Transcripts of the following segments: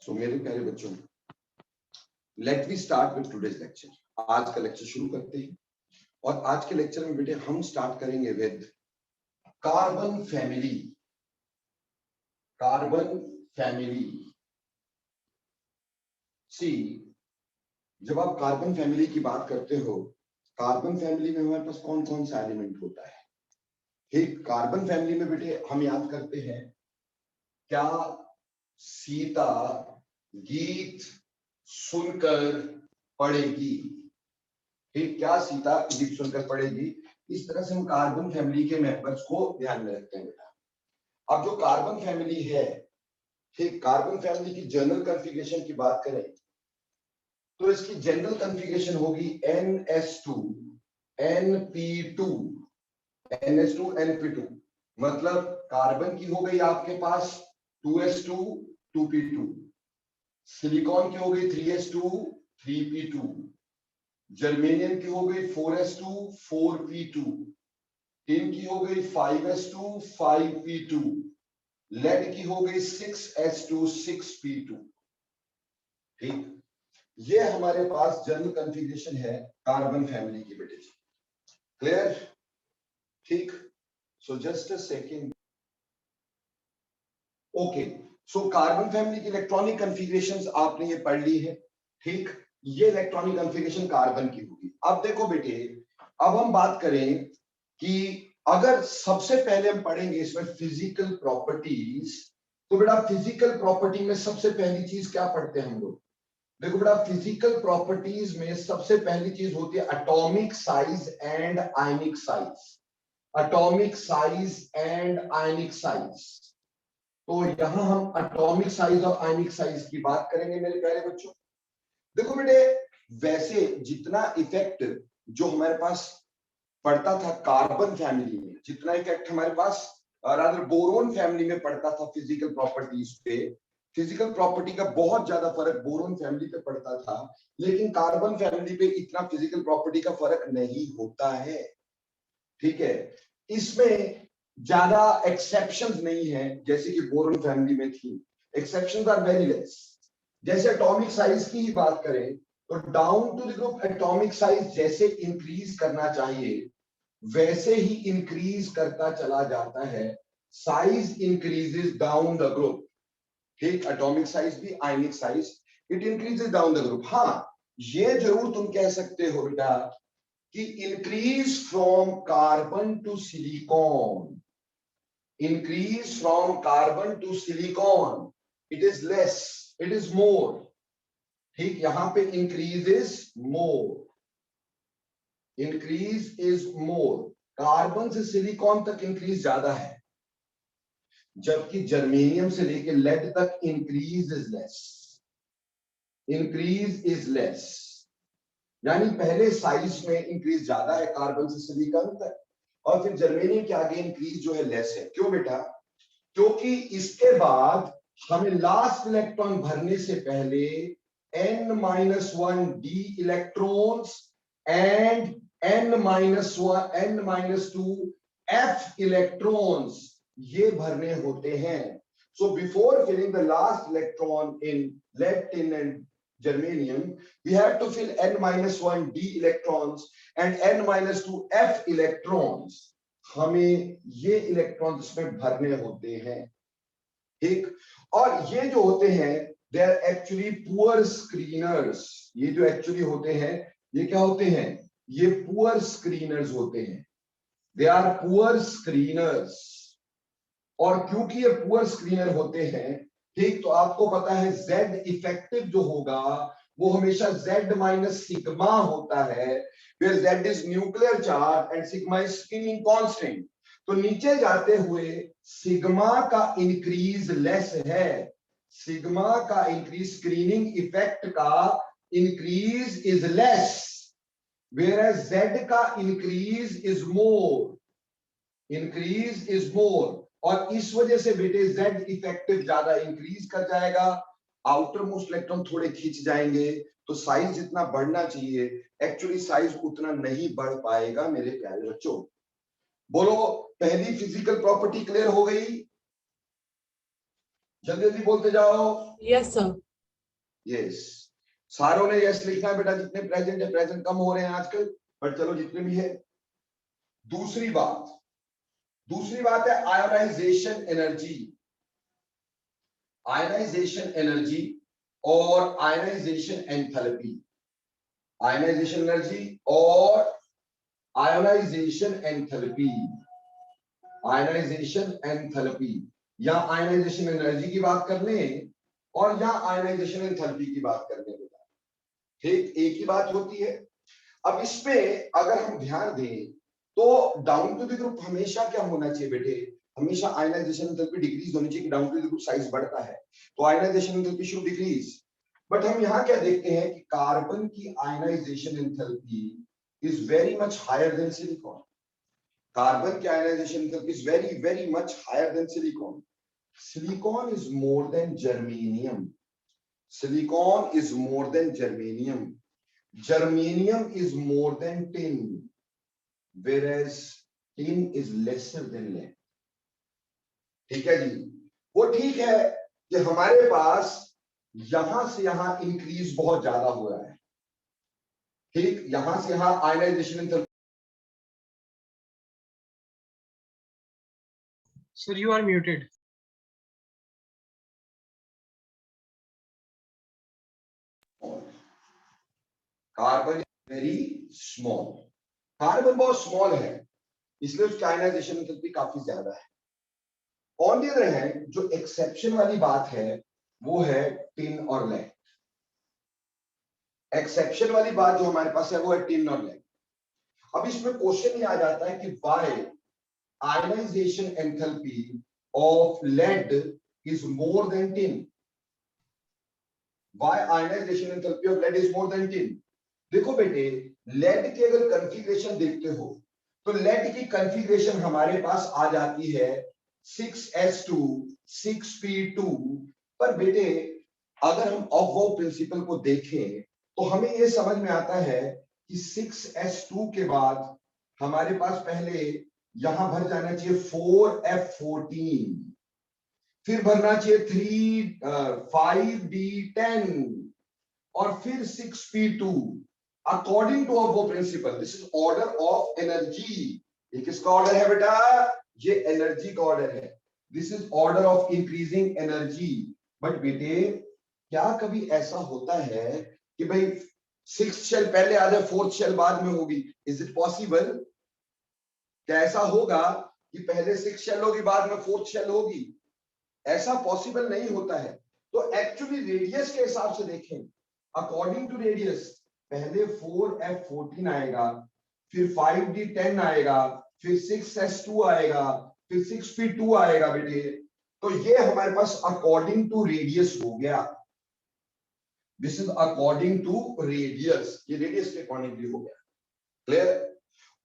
सो मेरे प्यारे बच्चों, let we start with today's lecture. आज का लेक्चर शुरू करते हैं और आज के लेक्चर में बेटे हम स्टार्ट करेंगे with carbon family. Carbon family C, जब आप कार्बन फैमिली की बात करते हो, कार्बन फैमिली में हमारे पास कौन कौन सा एलिमेंट होता है? ठीक, कार्बन फैमिली में बेटे हम याद करते हैं, क्या सीता गीत सुनकर पढ़ेगी? ठीक, क्या सीता गीत सुनकर पढ़ेगी? इस तरह से हम कार्बन फैमिली के मेंबर्स को ध्यान में रखते हैं बेटा। अब जो कार्बन फैमिली है, ठीक, कार्बन फैमिली की जनरल कॉन्फ़िगरेशन की बात करें तो इसकी जनरल कॉन्फ़िगरेशन होगी NS2 NP2 NS2 NP2। मतलब कार्बन की हो गई आपके पास 2S2 2P2, सिलिकॉन की हो गई 3S2 3P2, जर्मेनियम की हो गई 4S2 4P2, टिन की हो गई 5S2 5P2, लेड की हो गई 6S2 6P2। ठीक, ये हमारे पास जनरल कॉन्फ़िगरेशन है कार्बन फैमिली की बेटे। क्लियर? ठीक, so just a second. Okay, so carbon family की इलेक्ट्रॉनिक कॉन्फ़िगरेशंस आपने ये पढ़ ली है। ठीक, ये इलेक्ट्रॉनिक कॉन्फ़िगरेशन कार्बन की होगी। अब देखो बेटे, अब हम बात करें कि अगर सबसे पहले हम पढ़ेंगे इसमें फिजिकल प्रॉपर्टीज, तो बेटा फिजिकल प्रॉपर्टी में सबसे पहली चीज क्या पढ़ते हैं हम लोग? देखो बेटा, फिजिकल प्रॉपर्टीज में सबसे पहली चीज होती है atomic size and ionic size. Atomic size and ionic size, तो यहां हम एटॉमिक साइज और आयनिक साइज की बात करेंगे मेरे प्यारे बच्चों। देखो बेटे, वैसे जितना इफेक्ट जो हमारे पास पड़ता था कार्बन फैमिली में, जितना इफेक्ट हमारे पास रादर बोरोन फैमिली में पड़ता था फिजिकल प्रॉपर्टीज पे, फिजिकल प्रॉपर्टी का बहुत ज्यादा फर्क बोरोन फैमिली पे पड़ता था, लेकिन कार्बन फैमिली पे इतना फिजिकल प्रॉपर्टी का फर्क नहीं होता है। ठीक है, इसमें ज्यादा एक्सेप्शंस नहीं है जैसे कि बोरोन फैमिली में थी। Exceptions are very less. जैसे एटॉमिक साइज की ही बात करें तो down to the group atomic size जैसे इंक्रीज करना चाहिए वैसे ही इंक्रीज करता चला जाता है। Size increases down the group. ठीक, एटॉमिक साइज भी ionic size, it increases down the group. हाँ, ये जरूर तुम कह सकते हो बेटा कि increase from carbon to silicon, increase from carbon to silicon, it is less, it is more. ठीक, यहां पे increase is more, increase is more. Carbon से सिलिकॉन तक इंक्रीज ज्यादा है, जबकि जर्मेनियम से लेकर लेड तक increase is less, increase is less. यानी पहले साइज में इंक्रीज ज्यादा है कार्बन से सिलिकॉन तक, और फिर जर्मेनियम के आगे इंक्रीज जो है लेस है। क्यों बेटा? क्योंकि इसके बाद हमें लास्ट इलेक्ट्रॉन भरने से पहले n-1 d electrons and n-2 f electrons ये भरने होते हैं। So before filling the last electron in lead, tin and germanium, we have to fill n-1 d electrons and n-2 f electrons। हमें ये electron इसमें भरने होते हैं। ठीक, और ये जो होते हैं they are actually poor screeners. ये जो एक्चुअली होते हैं ये क्या होते हैं? ये पुअर स्क्रीनर्स होते हैं, दे आर पुअर स्क्रीनर्स। और क्योंकि ये पुअर स्क्रीनर होते हैं, ठीक, तो आपको पता है Z इफेक्टिव जो होगा वो हमेशा Z माइनस सिग्मा होता है, where Z is nuclear charge and sigma is spinning constant। तो नीचे जाते हुए सिग्मा का इंक्रीज लेस है, सिग्मा का इंक्रीज, स्क्रीनिंग इफेक्ट का increase is less, whereas Z का increase is more, increase is more. और इस वजह से बेटे Z इफेक्टिव ज्यादा इंक्रीज कर जाएगा, आउटर मोस्ट इलेक्ट्रॉन थोड़े खींच जाएंगे, तो साइज जितना बढ़ना चाहिए एक्चुअली साइज उतना नहीं बढ़ पाएगा मेरे प्यारे बच्चों। बोलो, पहली फिजिकल प्रॉपर्टी क्लियर हो गई? जल्दी जल्दी बोलते जाओ। Yes sir. यस, सारों ने यस लिखना है बेटा, जितने प्रेजेंट है, प्रेजेंट कम हो रहे हैं आजकल, पर चलो जितने भी है। दूसरी बात है आयोनाइजेशन एनर्जी। आयोनाइजेशन एनर्जी और आयोनाइजेशन एंथैल्पी। आयोनाइजेशन एनर्जी और आयोनाइजेशन एंथैल्पी। आयोनाइजेशन एंथैल्पी, या आयोनाइजेशन एनर्जी की बात कर लें और या आयोनाइजेशन एंथैल्पी की बात कर लें बेटा, ठीक एक ही बात होती है। अब इसमें अगर हम ध्यान दें तो डाउन टू द ग्रुप हमेशा क्या होना चाहिए बेटे, हमेशा आयोनाइजेशन एंथैल्पी डिक्रीज होनी चाहिए कि down to the group size बढ़ता है तो ionisation enthalpy should decrease. But हम यहाँ क्या देखते हैं कि कार्बन की ionisation enthalpy is very much higher than silicon. Carbon की ionisation enthalpy is very very much higher than silicon. Silicon is more than germanium. Silicon is more than germanium. Germanium is more than tin, whereas tin is lesser than lead. ठीक है जी, वो ठीक है कि हमारे पास यहां से यहां इंक्रीज बहुत ज्यादा हो रहा है, ठीक, यहां से यहां ionization. Sir, you are muted. Carbon very small, carbon बहुत स्मॉल है इसलिए उसकी आयनाइजेशन एंथैल्पी काफी ज्यादा है। ऑन द अदर हैंड जो एक्सेप्शन वाली बात है वो है टिन और लेड। एक्सेप्शन वाली बात जो हमारे पास है वो है टिन और लेड। अब इसमें क्वेश्चन ये आ जाता है कि why ionization enthalpy of lead is more than tin. Why ionization enthalpy of lead is more than tin. देखो बेटे, लेड की अगर कॉन्फ़िगरेशन देखते हो तो लेड की कॉन्फ़िगरेशन हमारे पास आ जाती है 6s2 6p2। पर बेटे अगर हम ऑफ वाउ प्रिंसिपल को देखें तो हमें यह समझ में आता है कि 6s2 के बाद हमारे पास पहले यहां भर जाना चाहिए 4f14, फिर भरना चाहिए 5d10 और फिर 6p2 अकॉर्डिंग टू ऑफ वो principle. This is order of energy. ये किसका ऑर्डर है बेटा, ये एनर्जी का ऑर्डर है। This is order of increasing energy. But बेटे क्या कभी ऐसा होता है कि भाई 6th शेल पहले आ जाए 4th शेल बाद में होगी? Is it possible? क्या ऐसा होगा कि पहले 6th शेल होगी बाद में 4th शेल होगी? ऐसा पॉसिबल नहीं होता है। तो एक्चुअली रेडियस के हिसाब से देखें, अकॉर्डिंग टू रेडियस पहले 4f14 आएगा, फिर 5d10 आएगा, फिर 6s2 आएगा, फिर 6p2 आएगा बेटे। तो ये हमारे पास अकॉर्डिंग टू रेडियस हो गया। This is according to radius, ये रेडियस के अकॉर्डिंगली हो गया। क्लियर?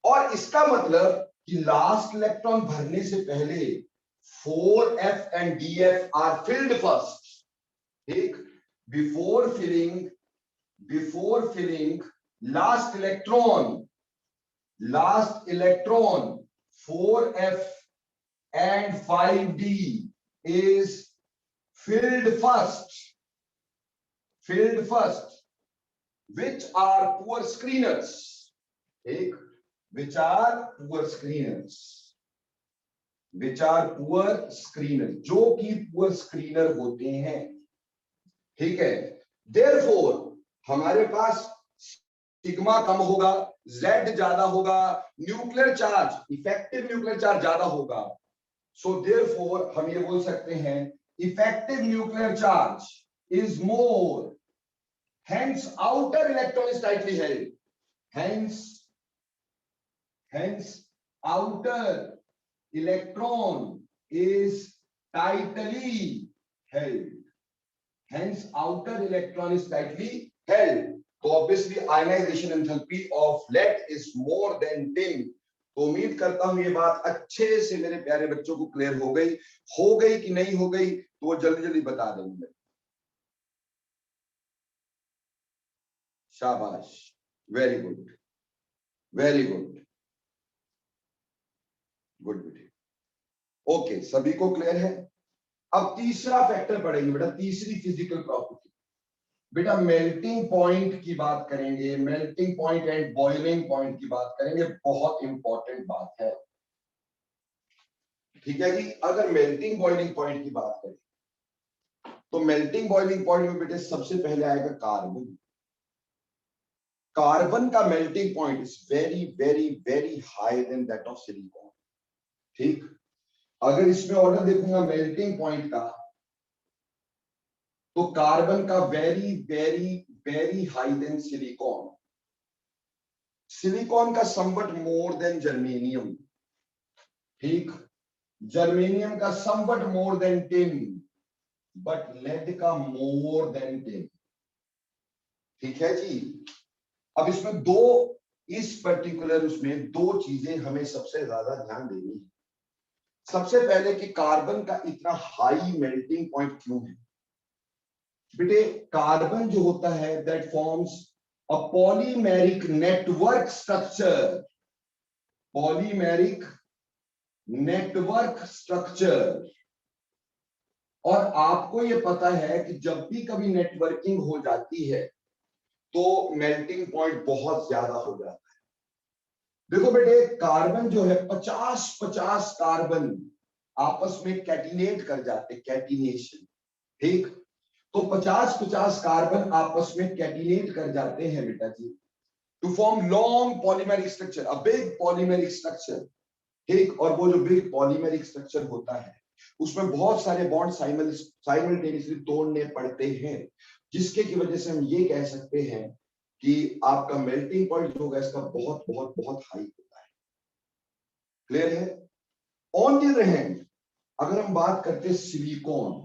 और इसका मतलब कि लास्ट इलेक्ट्रॉन भरने से पहले 4f and df are filled first. ठीक, before filling last electron 4f and 5d is filled first, which are poor screeners. ठीक, which are poor screeners, जो कि पुअर स्क्रीनर होते हैं। ठीक है, देयरफॉर हमारे पास सिग्मा कम होगा, जेड ज्यादा होगा, nuclear charge, effective nuclear charge ज्यादा होगा। सो देयरफॉर हम ये बोल सकते हैं effective nuclear charge is more, hence outer electron is tightly held, hence outer electron is tightly held, hence outer electron is tightly held. So obviously ionization enthalpy of lead is more than 10. तो उम्मीद करता हूं ये बात अच्छे से मेरे प्यारे बच्चों को क्लियर हो गई कि नहीं हो गई, तो वो जल्दी जल्दी बता देंगे। शाबाश, very good, very good, good बेटे। ओके, सभी को क्लियर है? अब तीसरा फैक्टर पढ़ेंगे बेटा, तीसरी फिजिकल प्रॉपर्टी। बेटा मेल्टिंग पॉइंट की बात करेंगे, melting point and boiling point की बात करेंगे, बहुत इंपॉर्टेंट बात है। ठीक है जी। अगर मेल्टिंग बॉइलिंग पॉइंट की बात करें तो मेल्टिंग बॉइलिंग पॉइंट में बेटे सबसे पहले आएगा कार्बन। कार्बन का melting point is very very very high than that of silicon. ठीक, अगर इसमें ऑर्डर देखूंगा मेल्टिंग पॉइंट का तो कार्बन का very very very high than silicon, silicon का समवट मोर देन जर्मेनियम। ठीक, जर्मेनियम का somewhat more than tin, but lead का मोर देन टिन। ठीक है जी। अब इसमें दो, इस पर्टिकुलर उसमें दो चीजें हमें सबसे ज्यादा ध्यान देनी है। सबसे पहले कि कार्बन का इतना हाई मेल्टिंग पॉइंट क्यों है। बेटे कार्बन जो होता है that forms a polymeric network structure, polymeric network structure. और आपको यह पता है कि जब भी कभी नेटवर्किंग हो जाती है तो मेल्टिंग पॉइंट बहुत ज्यादा हो जाता है। देखो बेटे कार्बन जो है 50-50 कार्बन आपस में कैटिनेट कर जाते, कैटिनेशन। ठीक, तो 50-50 कार्बन आपस में कैटिनेट कर जाते हैं बेटा जी to form long polymeric structure, a big polymeric structure. ठीक, और वो जो बिग पॉलीमेरिक स्ट्रक्चर होता है उसमें बहुत सारे बॉन्ड साइमल्टेनियसली तोड़ने पड़ते हैं, जिसके की वजह से हम ये कह सकते हैं कि आपका मेल्टिंग पॉइंट जो होगा इसका बहुत बहुत बहुत हाई होता है। क्लियर है। ऑन द अदर हैंड अगर हम बात करते हैं सिलिकॉन,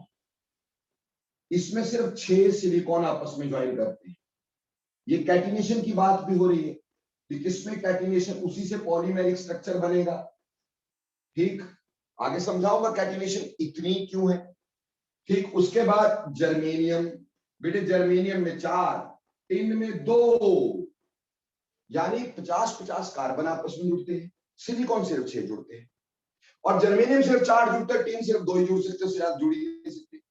इसमें सिर्फ 6 सिलिकॉन आपस में ज्वाइन करते हैं। ये कैटिनेशन की बात भी हो रही है कि किसमें कैटिनेशन, उसी से पॉलीमेरिक स्ट्रक्चर बनेगा। ठीक, आगे समझाऊंगा कैटिनेशन इतनी क्यों है। ठीक, उसके बाद जर्मेनियम, बेटे जर्मेनियम में 4, टिन में 2, यानी 50-50 कार्बन आपस में जुड़ते हैं, सिलिकॉन सिर्फ 6 जुड़ते हैं और जर्मेनियम सिर्फ 4 जुड़ते हैं, टिन सिर्फ 2 ही जुड़ सकते, उससे ज्यादा जुड़ ही नहीं सकते।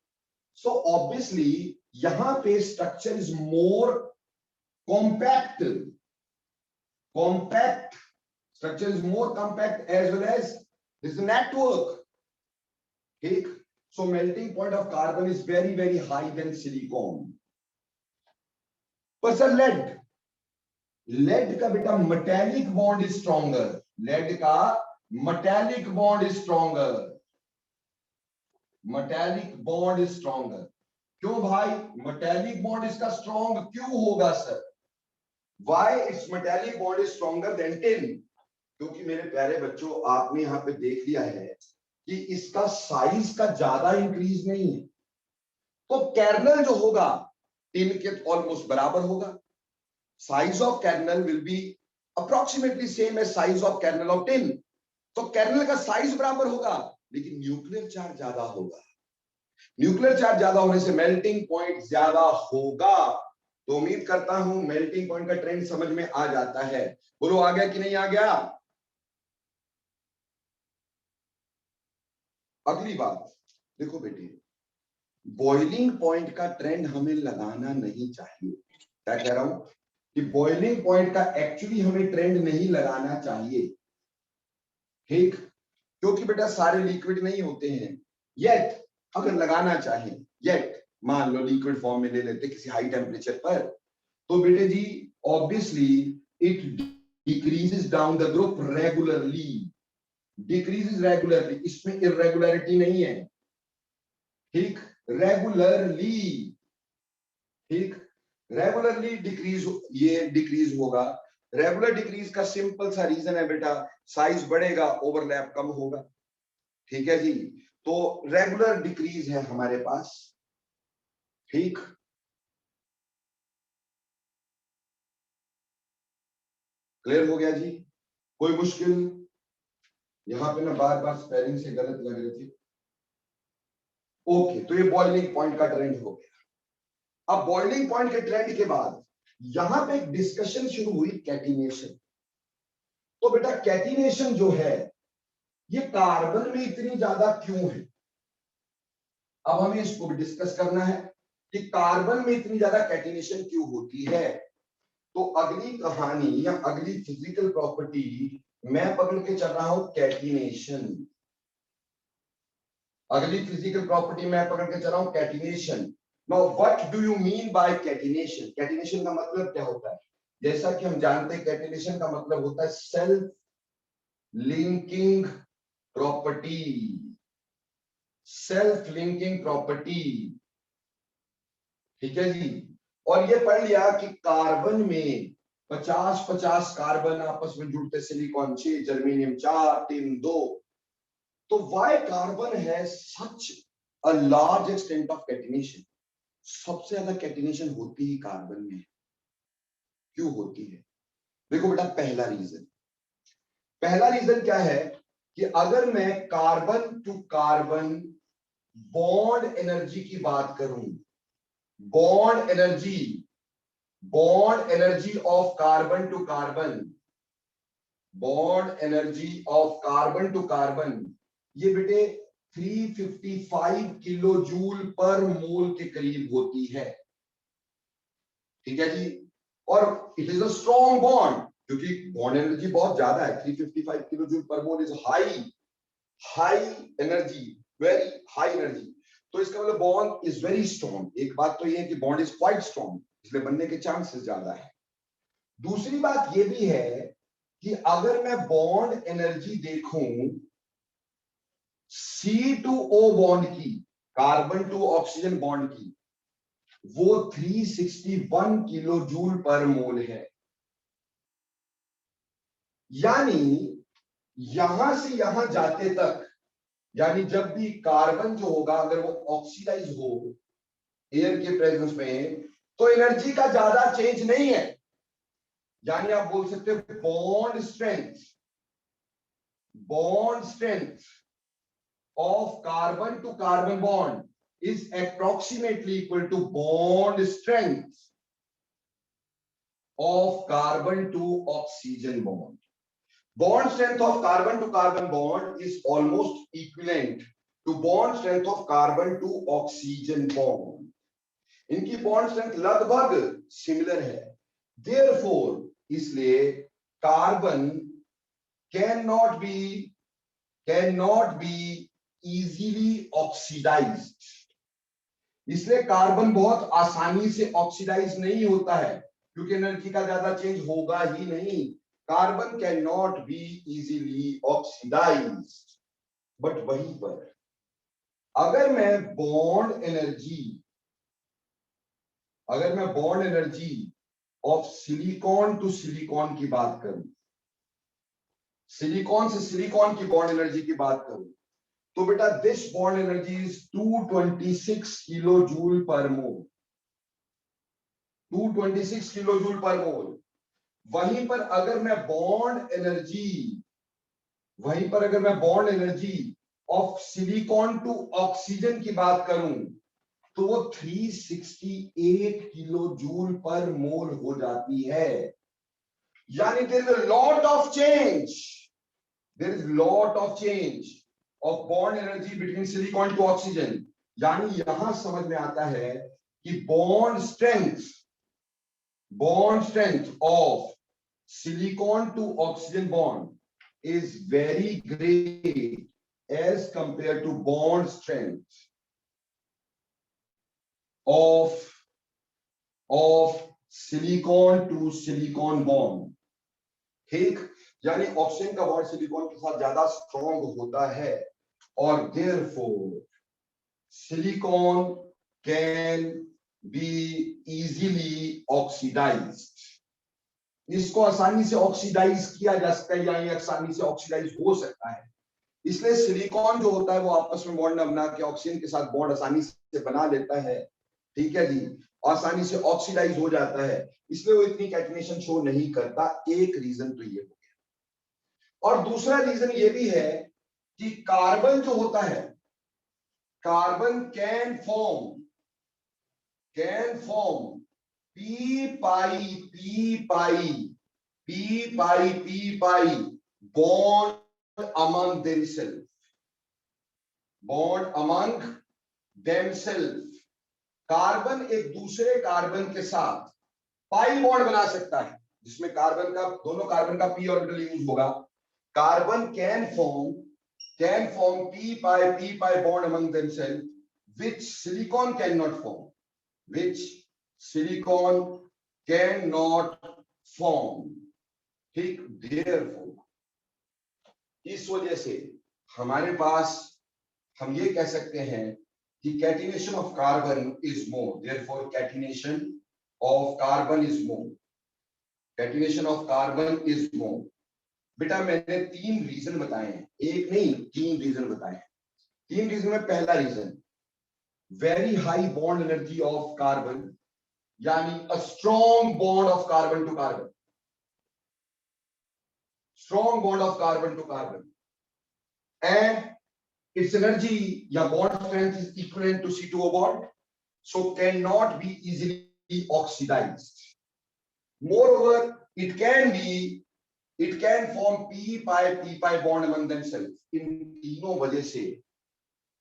सो ऑब्वियसली यहां पे structure is more compact, compact structure is more compact as well as this network. ठीक, so melting point of carbon is very very high than silicon। पर सर लेड, लेड का बेटा metallic bond is stronger, lead का metallic bond is stronger, metallic bond is stronger. क्यों भाई metallic bond इसका strong क्यों होगा sir? Why it's metallic bond is stronger than tin? क्योंकि मेरे प्यारे बच्चों आपने यहां पे देख लिया है कि इसका साइज का ज्यादा इंक्रीज नहीं है, तो कर्नल जो होगा टिन के ऑलमोस्ट बराबर होगा। Size of kernel will be approximately same as size of kernel of tin. तो कर्नल का साइज बराबर होगा लेकिन न्यूक्लियर चार्ज ज्यादा होगा। न्यूक्लियर चार्ज ज्यादा होने से मेल्टिंग पॉइंट ज्यादा होगा। तो उम्मीद करता हूं मेल्टिंग पॉइंट का ट्रेंड समझ में आ जाता है। बोलो आ गया कि नहीं आ गया? अगली बात देखो बेटे, बॉइलिंग पॉइंट का ट्रेंड हमें लगाना नहीं चाहिए। क्या कह रहा हूं कि बॉइलिंग पॉइंट का एक्चुअली हमें ट्रेंड नहीं लगाना चाहिए। ठीक, क्योंकि बेटा सारे लिक्विड नहीं होते हैं। येट अगर लगाना चाहें, येट मान लो लिक्विड फॉर्म में ले लेते किसी हाई टेम्परेचर पर, तो बेटे जी obviously it decreases down the group regularly, decreases regularly, इसमें इरेगुलरिटी नहीं है। ठीक, रेगुलरली, ठीक, रेगुलरली डिक्रीज, ये डिक्रीज होगा। रेगुलर डिक्रीज का सिंपल सा रीजन है बेटा, साइज बढ़ेगा ओवरलैप कम होगा। ठीक है जी, तो रेगुलर डिक्रीज है हमारे पास। ठीक, क्लियर हो गया जी? कोई मुश्किल? यहां पे ना बार बार स्पेलिंग से गलत लग रहे थे। ओके, तो ये बॉइलिंग पॉइंट का ट्रेंड हो गया। अब बॉइलिंग पॉइंट के ट्रेंड के बाद यहां पे एक डिस्कशन शुरू हुई कैटिनेशन। तो बेटा कैटिनेशन जो है ये कार्बन में इतनी ज्यादा क्यों है, अब हमें इसको भी डिस्कस करना है। कि कार्बन में इतनी ज्यादा कैटिनेशन क्यों होती है। तो अगली कहानी या अगली फिजिकल प्रॉपर्टी मैं पकड़ के चल रहा हूं कैटिनेशन। अगली फिजिकल प्रॉपर्टी मैं पकड़ के चल रहा हूं catenation. Now what do you mean by catenation? Catenation का मतलब क्या होता है? जैसा कि हम जानते हैं कैटिनेशन का मतलब होता है self linking property. Self linking property, ठीक है जी। और ये पढ़ लिया कि कार्बन में 50-50 कार्बन आपस में जुड़ते, सिलिकॉन 6, जर्मेनियम 4, टिन 2। तो वाई कार्बन है such a large extent of catenation? सबसे ज्यादा कैटिनेशन होती ही कार्बन में। क्यों होती है? देखो बेटा, पहला रीजन क्या है कि अगर मैं carbon to carbon bond energy की बात करूं, bond energy of carbon to carbon, bond energy of carbon to carbon, ये बेटे 355 किलो जूल पर मोल के करीब होती है, ठीक है जी। और it is a strong bond, क्योंकि बॉन्ड एनर्जी बहुत ज्यादा है। 355 किलो जूल पर mole is high energy, very high energy. तो इसका मतलब बॉन्ड इज वेरी स्ट्रॉन्ग। एक बात तो ये है कि बॉन्ड इज क्वाइट स्ट्रॉन्ग, इसलिए बनने के चांसेस ज्यादा है। दूसरी बात ये भी है कि अगर मैं बॉन्ड एनर्जी देखूं C2O बॉन्ड की, कार्बन टू ऑक्सीजन बॉन्ड की, वो 361 किलो जूल पर मोल है। यानी यहां से यहां जाते तक, यानी जब भी कार्बन जो होगा अगर वो ऑक्सीडाइज हो एयर के प्रेजेंस में, तो एनर्जी का ज्यादा चेंज नहीं है। यानी आप बोल सकते हो bond strength of carbon to carbon bond is approximately equal to bond strength of carbon to oxygen bond. Bond strength of carbon to carbon bond is almost equivalent to bond strength of carbon to oxygen bond. इनकी bond strength लगभग similar है। Therefore, इसलिए carbon cannot be easily oxidized। इसलिए carbon बहुत आसानी से oxidise नहीं होता है, क्योंकि एनर्जी का ज्यादा चेंज होगा ही नहीं। Carbon can not be easily oxidized. But वहीं पर अगर मैं bond energy of silicon to silicon की बात करूं, सिलिकॉन से सिलिकॉन की बॉन्ड एनर्जी की बात करूं, तो बेटा this bond energy is 226 kilo joule पर मोल, 226 किलो जूल पर मोल। वहीं पर अगर मैं bond energy of silicon to oxygen की बात करूं, तो वो 368 किलो जूल पर मोल हो जाती है। यानी there is a lot of change of bond energy between silicon to oxygen। यानी यहां समझ में आता है कि bond strength of silicon to oxygen bond is very great as compared to bond strength of silicon to silicon bond। ठीक, यानी oxygen का बॉन्ड सिलिकॉन के साथ ज्यादा स्ट्रॉन्ग होता है, और therefore silicon can be easily oxidized। इसको आसानी से ऑक्सीडाइज किया जा सकता है, यानी आसानी से ऑक्सीडाइज हो सकता है। इसलिए सिलिकॉन जो होता है वो आपस में बॉन्ड बना के ऑक्सीजन के साथ बॉन्ड आसानी से बना लेता है, ठीक है जी, आसानी से ऑक्सीडाइज हो जाता है, इसलिए वो इतनी कैटिनेशन शो नहीं करता। एक रीजन तो ये हो गया। और दूसरा रीजन ये भी है कि कार्बन जो होता है, carbon can form p bond among themselves, carbon एक दूसरे कार्बन के साथ पाई बॉन्ड बना सकता है, जिसमें कार्बन का दोनों कार्बन का p ऑर्बिटल यूज होगा. Carbon can form p pi bond among themselves, which silicon cannot form. ठीक. Therefore, इस वजह से हमारे पास हम ये कह सकते हैं कि catenation of carbon is more. Therefore, catenation of carbon is more. बेटा मैंने 3 रीजन बताए हैं, एक नहीं 3 रीजन बताए हैं. 3 रीजन में पहला reason very high bond energy of carbon, यानी a strong bond of carbon to carbon. Strong bond of carbon to carbon, and its energy या bond strength is equivalent to C2O bond, so cannot be easily oxidized. Moreover, it can form p pi bond among themselves. इन तीनों वजह से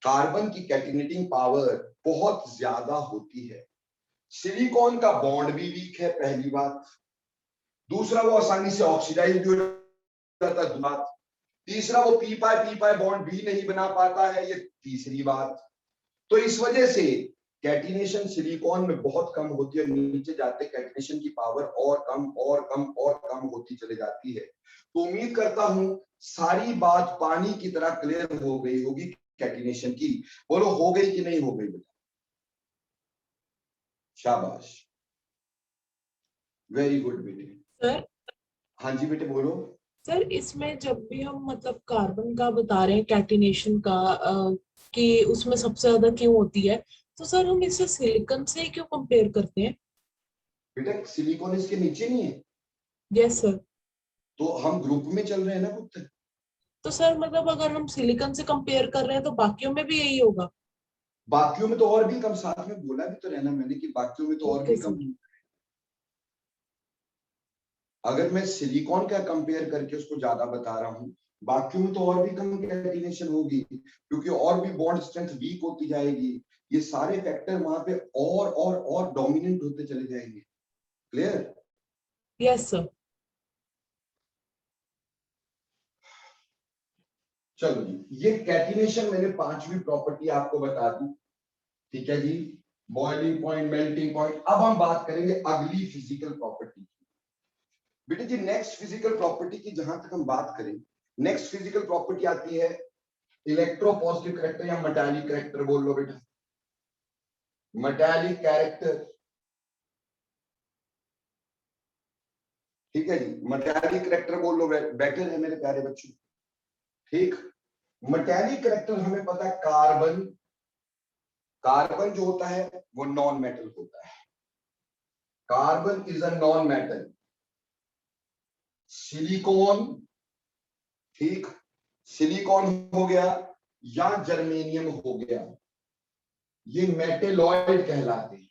carbon की कैटिनेटिंग power बहुत ज्यादा होती है. Silicon का बॉन्ड भी वीक है, पहली बात. दूसरा, वो आसानी से ऑक्सीडाइज भी हो जाता है, बात. तीसरा, वो पी पाई बॉन्ड भी नहीं बना पाता है, ये तीसरी बात. तो इस वजह से कैटिनेशन सिलिकॉन में बहुत कम होती है. नीचे जाते कैटिनेशन की पावर और कम होती चली जाती है. तो उम्मीद करता हूं सारी बात पानी की तरह क्लियर हो गई होगी कैटिनेशन की. बोलो हो गई कि नहीं हो गई बेटा? शाबाश, वेरी गुड बेटे. सर. हाँ जी बेटे बोलो. सर, इसमें जब भी हम मतलब कार्बन का बता रहे हैं कैटिनेशन का कि उसमें सबसे ज्यादा क्यों होती है, तो सर हम इसे सिलिकॉन से क्यों कंपेयर करते हैं? बेटा सिलिकॉन इसके नीचे नहीं है. Yes sir. तो हम ग्रुप में चल रहे हैं ना पुत्र. तो सर मतलब अगर हम सिलिकॉन से कंपेयर कर रहे हैं तो बाकियों में भी यही होगा? बाकियों में तो और भी कम, साथ में बोला भी तो रहना मैंने कि बाकियों में तो और भी कम. अगर मैं सिलिकॉन का कंपेयर करके उसको ज्यादा बता रहा हूं, बाकियों में तो और भी कम कैटिनेशन होगी, क्योंकि और भी बॉन्ड स्ट्रेंथ वीक होती जाएगी. ये सारे फैक्टर वहां पे और डोमिनेंट होते चले जाएंगे. क्लियर? Yes sir. चलो जी, ये कैटिनेशन मैंने 5वीं प्रॉपर्टी आपको बता दी. ठीक है जी, बॉइलिंग पॉइंट, मेल्टिंग पॉइंट. अब हम बात करेंगे अगली फिजिकल प्रॉपर्टी की. बेटे जी नेक्स्ट फिजिकल प्रॉपर्टी की जहां तक हम बात करें, नेक्स्ट फिजिकल प्रॉपर्टी आती है इलेक्ट्रोपॉजिटिव कैरेक्टर या मेटालिक कैरेक्टर. बोल लो बेटा, मेटालिक कैरेक्टर. ठीक है जी, मेटालिक कैरेक्टर बोल लो, बेटर है मेरे प्यारे बच्चों. ठीक. मेटालिक कैरेक्टर हमें पता है, कार्बन जो होता है वो नॉन मेटल होता है. Carbon is a non metal. Silicon, ठीक, सिलिकॉन हो गया या जर्मेनियम हो गया, ये मेटेलॉइड कहलाते हैं.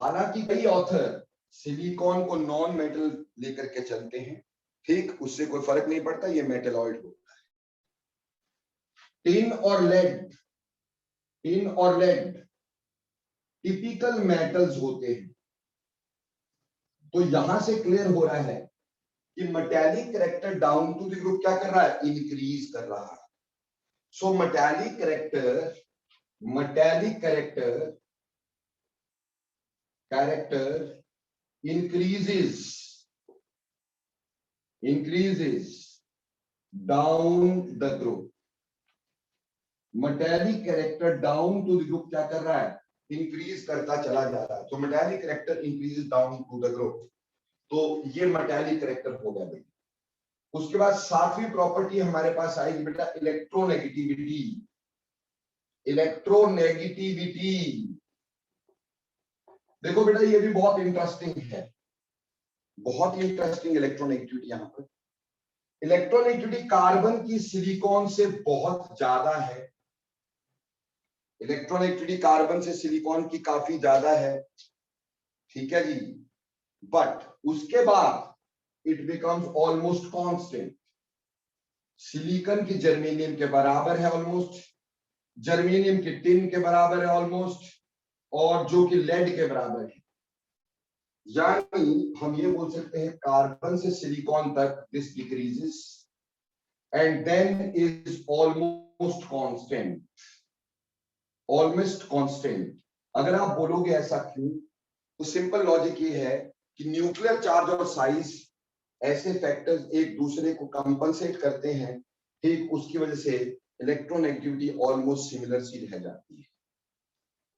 हालांकि कई ऑथर सिलिकॉन को नॉन मेटल लेकर के चलते हैं. ठीक, उससे कोई फर्क नहीं पड़ता, ये मेटेलॉइड होता है. टिन और लेड टिपिकल मेटल्स होते हैं. तो यहां से क्लियर हो रहा है कि metallic character down to the group क्या कर रहा है? इंक्रीज कर रहा है. So metallic character increases down the group. Metallic character down to the group क्या कर रहा है? इंक्रीज करता चला जा रहा है. तो metallic character increase down to the group. तो ये मेटालिक कैरेक्टर हो गया बेटा. उसके बाद 7वीं प्रॉपर्टी हमारे पास आएगी बेटा इलेक्ट्रोनेगेटिविटी. देखो बेटा ये भी बहुत इंटरेस्टिंग है, बहुत इंटरेस्टिंग इलेक्ट्रोनेगेटिविटी. यहां पर इलेक्ट्रोनेगेटिविटी कार्बन की सिलिकॉन से बहुत ज्यादा है. इलेक्ट्रोनेगेटिविटी कार्बन से सिलिकॉन की काफी ज्यादा है. ठीक है जी. बट उसके बाद it becomes almost constant. Silicon की जर्मेनियम के बराबर है ऑलमोस्ट. जर्मेनियम की टिन के बराबर है ऑलमोस्ट, और जो कि लेड के बराबर है। यानी हम ये बोल सकते हैं कार्बन से सिलिकॉन तक this decreases and then is almost constant, almost constant. अगर आप बोलोगे ऐसा क्यों, तो सिंपल लॉजिक ये है कि न्यूक्लियर चार्ज और साइज ऐसे फैक्टर्स एक दूसरे को कंपनसेट करते हैं, ठीक उसकी वजह से इलेक्ट्रोनेगेटिविटी ऑलमोस्ट सिमिलर सी रह जाती है।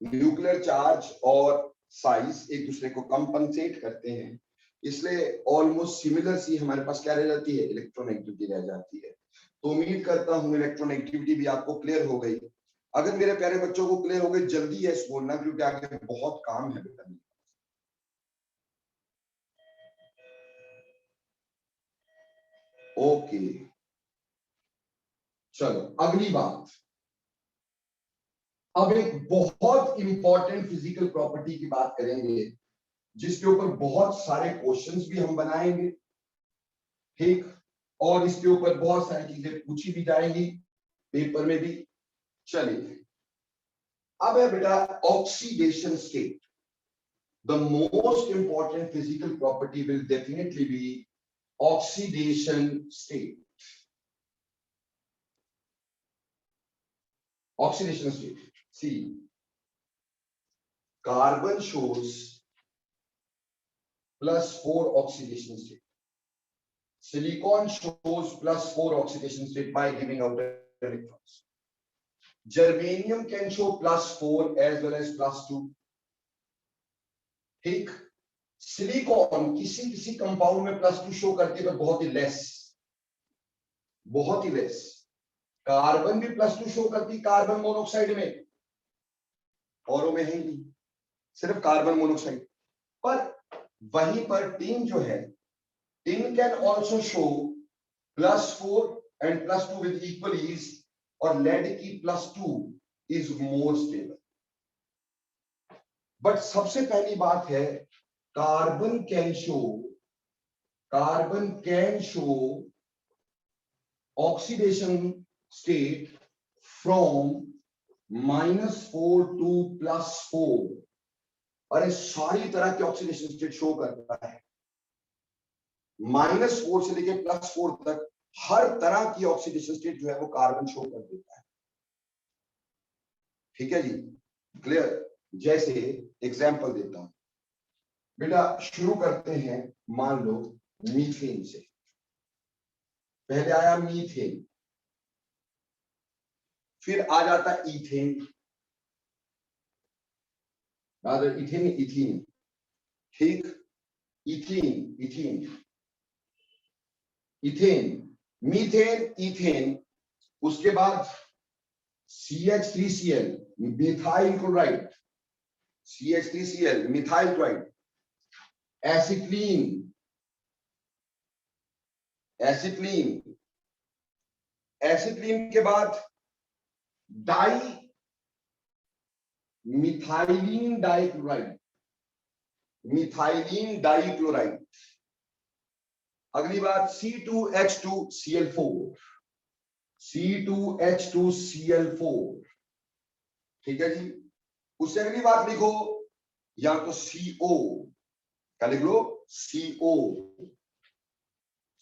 न्यूक्लियर चार्ज और साइज एक दूसरे को कंपनसेट करते हैं, इसलिए ऑलमोस्ट सिमिलर सी हमारे पास क्या रह जाती है, इलेक्ट्रोनेगेटिविटी रह जाती है। तो उम्मीद करता हूं इलेक्ट्रोनेगेटिविटी भी आपको क्लियर हो गई। अगर मेरे प्यारे बच्चों को क्लियर हो गई जल्दी यस बोलना, क्योंकि आगे बहुत काम है बेटा। ओके चलो अगली बात, अब एक बहुत इंपॉर्टेंट फिजिकल प्रॉपर्टी की बात करेंगे, जिसके ऊपर बहुत सारे क्वेश्चंस भी हम बनाएंगे, ठीक, और इसके ऊपर बहुत सारी चीजें पूछी भी जाएंगी पेपर में भी। चलिए अब है बेटा oxidation state. The most important physical property will definitely be oxidation state. Oxidation state. See, carbon shows +4 oxidation state. Silicon shows +4 oxidation state by giving out electrons. Germanium can show +4 as well as +2. ठीक, silicon किसी किसी compound में +2 show करती है, पर बहुत ही less, बहुत ही less. Carbon भी +2 शो करती, कार्बन मोनोऑक्साइड में, औरों में है नहीं, सिर्फ कार्बन मोनोऑक्साइड। पर वहीं पर टिन जो है, tin can also show +4 and +2 with equal ease, और लेड की +2 इज मोर स्टेबल। बट सबसे पहली बात है carbon can show oxidation state from -4 to +4। अरे सारी तरह के ऑक्सीडेशन स्टेट शो करता है, -4 से लेकर +4 तक हर तरह की ऑक्सीडेशन स्टेट जो है वो कार्बन शो कर देता है। ठीक है जी, क्लियर। जैसे एग्जांपल देता हूं बेटा, शुरू करते हैं मान लो मीथेन से। पहले आया मीथेन, फिर आ जाता इथेन, इथीन, ठीक, इथेन, मीथेन, इथेन, उसके बाद CH3Cl methyl chloride, CH3Cl methyl chloride, acetylene के बाद डाई मिथाइलिन डाइक्लोराइड, अगली बात C2H2Cl4, ठीक है जी। उससे अगली बात लिखो या तो CO, क्या लिख लो,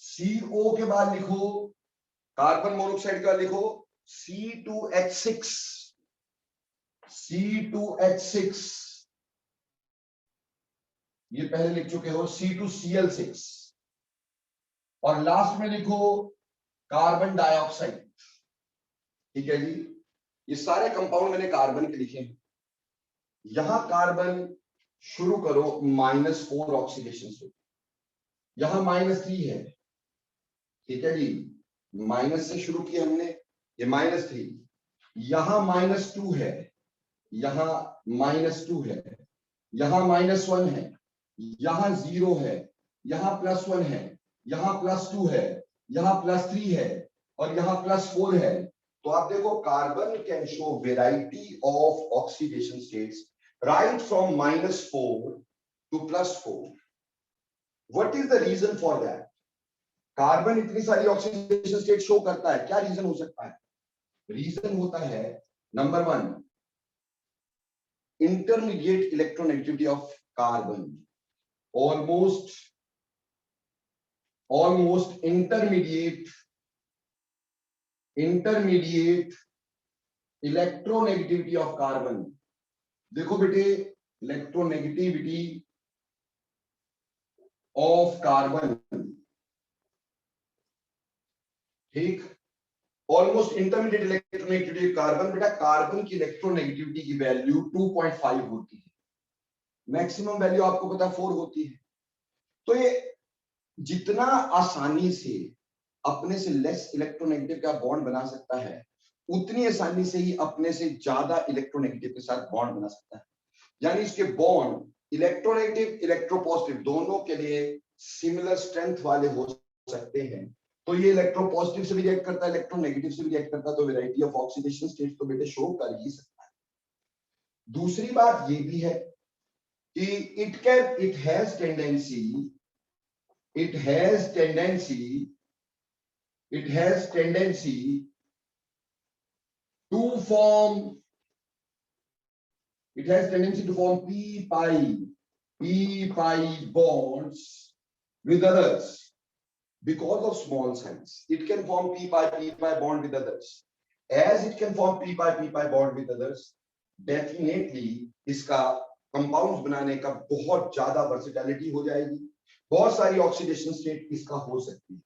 CO के बाद लिखो कार्बन मोनोऑक्साइड का, लिखो C2H6, ये पहले लिख चुके हो, C2Cl6, और लास्ट में लिखो कार्बन डाइऑक्साइड। ठीक है जी, ये सारे कंपाउंड मैंने कार्बन के लिखे हैं। यहां कार्बन शुरू करो -4 ऑक्सीडेशन से, यहां -3 है, ठीक है जी, माइनस से शुरू किया हमने, ये -3, यहां -2 है, यहां -2 है, यहां -1 है, यहां 0 है, यहां +1 है, यहां +2 है, यहां +3 है, और यहां +4 है। तो आप देखो carbon can show variety of oxidation states right from -4 to +4। What is the reason for that? Carbon इतनी सारी ऑक्सीडेशन स्टेट शो करता है, क्या रीजन हो सकता है? रीजन होता है Number one, intermediate electronegativity of carbon, almost intermediate electronegativity of carbon. देखो बेटे, इलेक्ट्रोनेगेटिविटी ऑफ कार्बन, ठीक, ऑलमोस्ट इंटरमीडिएट इलेक्ट्रोनेगेटिविटी कार्बन। बेटा कार्बन की इलेक्ट्रोनेगेटिविटी की वैल्यू 2.5 होती है, मैक्सिमम वैल्यू आपको पता 4 होती है। तो ये जितना आसानी से अपने से लेस इलेक्ट्रोनेगेटिव का बॉन्ड बना सकता है, उतनी आसानी से ही अपने से ज्यादा इलेक्ट्रोनेगेटिव के साथ बॉन्ड बना सकता है। यानी इसके बॉन्ड इलेक्ट्रोनेगेटिव इलेक्ट्रोपॉजिटिव दोनों के लिए सिमिलर स्ट्रेंथ वाले हो सकते हैं। तो ये इलेक्ट्रोपॉजिटिव से भी रिएक्ट करता है, इलेक्ट्रोनेगेटिव से भी रिएक्ट करता है, तो वैरायटी ऑफ ऑक्सीडेशन स्टेट तो बेटे शो कर ही सकता है। दूसरी बात ये भी है कि it has tendency to form p pi bonds with others because of small size. It can form p pi bond with others. As it can form p pi bond with others, definitely इसका compounds बनाने का बहुत ज्यादा versatility हो जाएगी, बहुत सारी oxidation state इसका हो सकती है।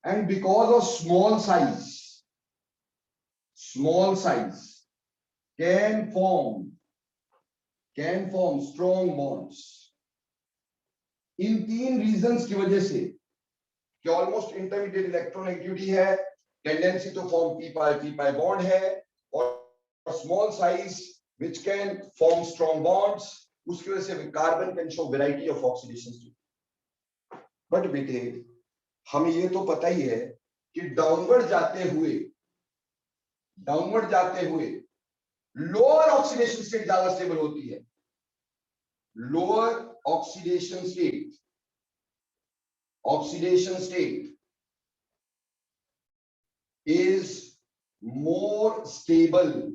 And because of small size can form strong bonds। इन तीन रीजंस की वजह से कि ऑलमोस्ट इंटरमीडिएट इलेक्ट्रोनेगेटिविटी है, tendency to form p pi bond है, और small size which can form strong bonds, उसकी वजह से carbon can show variety of oxidation state. But बेटे हमें ये तो पता ही है कि डाउनवर्ड जाते हुए लोअर ऑक्सीडेशन स्टेट ज्यादा स्टेबल होती है। Lower oxidation state is more stable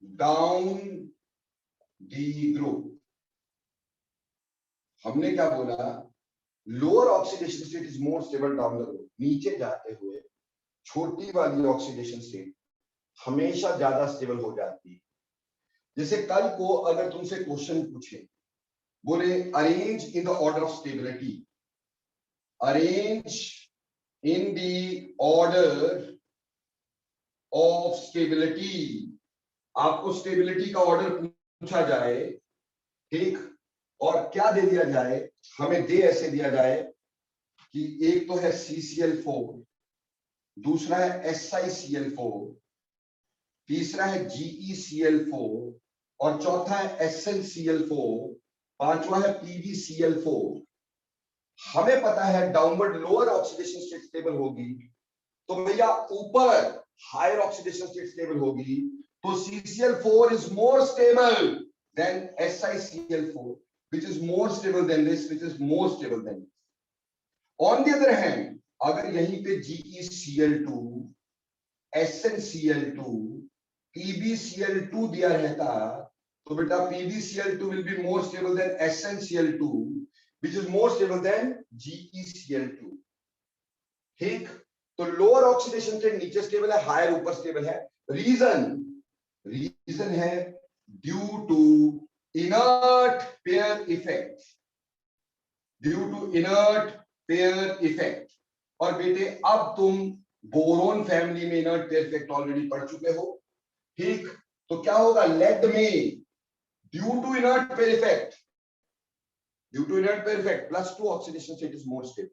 down the group। हमने क्या बोला? Lower oxidation state is more stable down the group. नीचे जाते हुए छोटी वाली ऑक्सीडेशन स्टेट हमेशा ज्यादा स्टेबल हो जाती है। जैसे कल को अगर तुमसे क्वेश्चन पूछे, बोले arrange in the order of stability, arrange in the order of stability, आपको स्टेबिलिटी का ऑर्डर पूछा जाए, ठीक, और क्या दे दिया जाए, हमें दे ऐसे दिया जाए कि एक तो है CCl4, दूसरा है SiCl4, तीसरा है GeCl4 और चौथा है SnCl4, पांचवा है PbCl4। हमें पता है downward lower oxidation state stable होगी, तो भैया ऊपर हायर ऑक्सीडेशन स्टेट स्टेबल होगी, तो CCl4 is more stable than SiCl4, which is more stable than this, which is more stable than this. On the other hand, अगर यहीं पे GeCl2, SnCl2, PbCl2 दिया रहता, तो बेटा PbCl2 will be more stable than SnCl2, which is more stable than GeCl2। ठीक, तो lower oxidation state नीचे स्टेबल है, हायर ऊपर स्टेबल है। रीजन है due to inert pair effect. और बेटे अब तुम बोरोन फैमिली में इनर्ट पेयर इफेक्ट ऑलरेडी पढ़ चुके हो, ठीक, तो क्या होगा लेड में due to inert pair effect +2 oxidation state is more stable.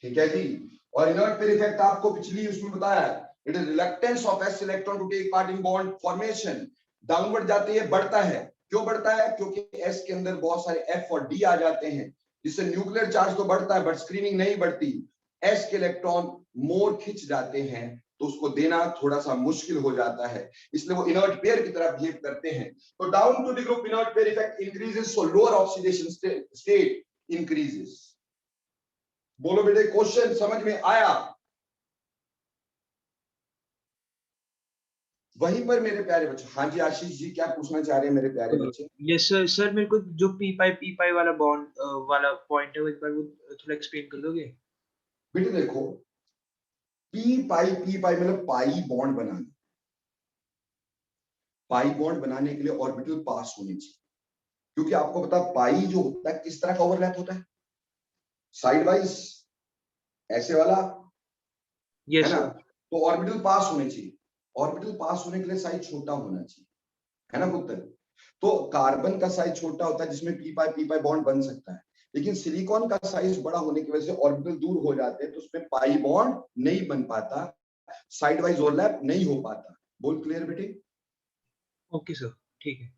ठीक है जी। और इनर्ट पेयर इफेक्ट आपको पिछली उसमें बताया, it is reluctance of s electron to take part in bond formation. Downward जाते ही बढ़ता है, क्यों बढ़ता है? क्योंकि s के अंदर बहुत सारे f और d आ जाते हैं, जिससे न्यूक्लियर चार्ज तो बढ़ता है बट स्क्रीनिंग नहीं बढ़ती। s के इलेक्ट्रॉन मोर खिंच जाते हैं, तो उसको देना थोड़ा सा मुश्किल हो जाता है, इसलिए वो इनर्ट पेयर की तरह बिहेव करते हैं। तो down to the group inert pair effect increases, so lower oxidation state increases. बोलो बेटे क्वेश्चन समझ में आया? वहीं पर मेरे प्यारे बच्चे, हाँ जी आशीष जी क्या पूछना चाह रहे हैं मेरे प्यारे बच्चे? Yes sir. सर मेरे को जो पी पाई वाला बॉन्ड वाला पॉइंट है वो एक बार वो थोड़ा एक्सप्लेन कर दोगे? बेटे देखो, पी पाई मतलब पाई बॉन्ड बनाना। पाई बॉन्ड बनाने के लिए ऑर्बिटल पास होनी चाहिए, क्योंकि आपको पता पाई जो होता है किस तरह का ओवरलैप होता है, साइड वाइज, ऐसे वाला, है यस ना? सर। तो ऑर्बिटल पास होने चाहिए। ऑर्बिटल पास होने के लिए साइज छोटा होना चाहिए, है ना पुत्र? तो कार्बन का साइज छोटा होता है जिसमें पी पाई बॉन्ड बन सकता है, लेकिन सिलिकॉन का साइज बड़ा होने की वजह से ऑर्बिटल दूर हो जाते हैं, तो उसमें पाई बॉन्ड नहीं बन पाता, साइड वाइज ओवरलैप नहीं हो पाता। बोल क्लियर बेटे? ओके सर, ठीक है।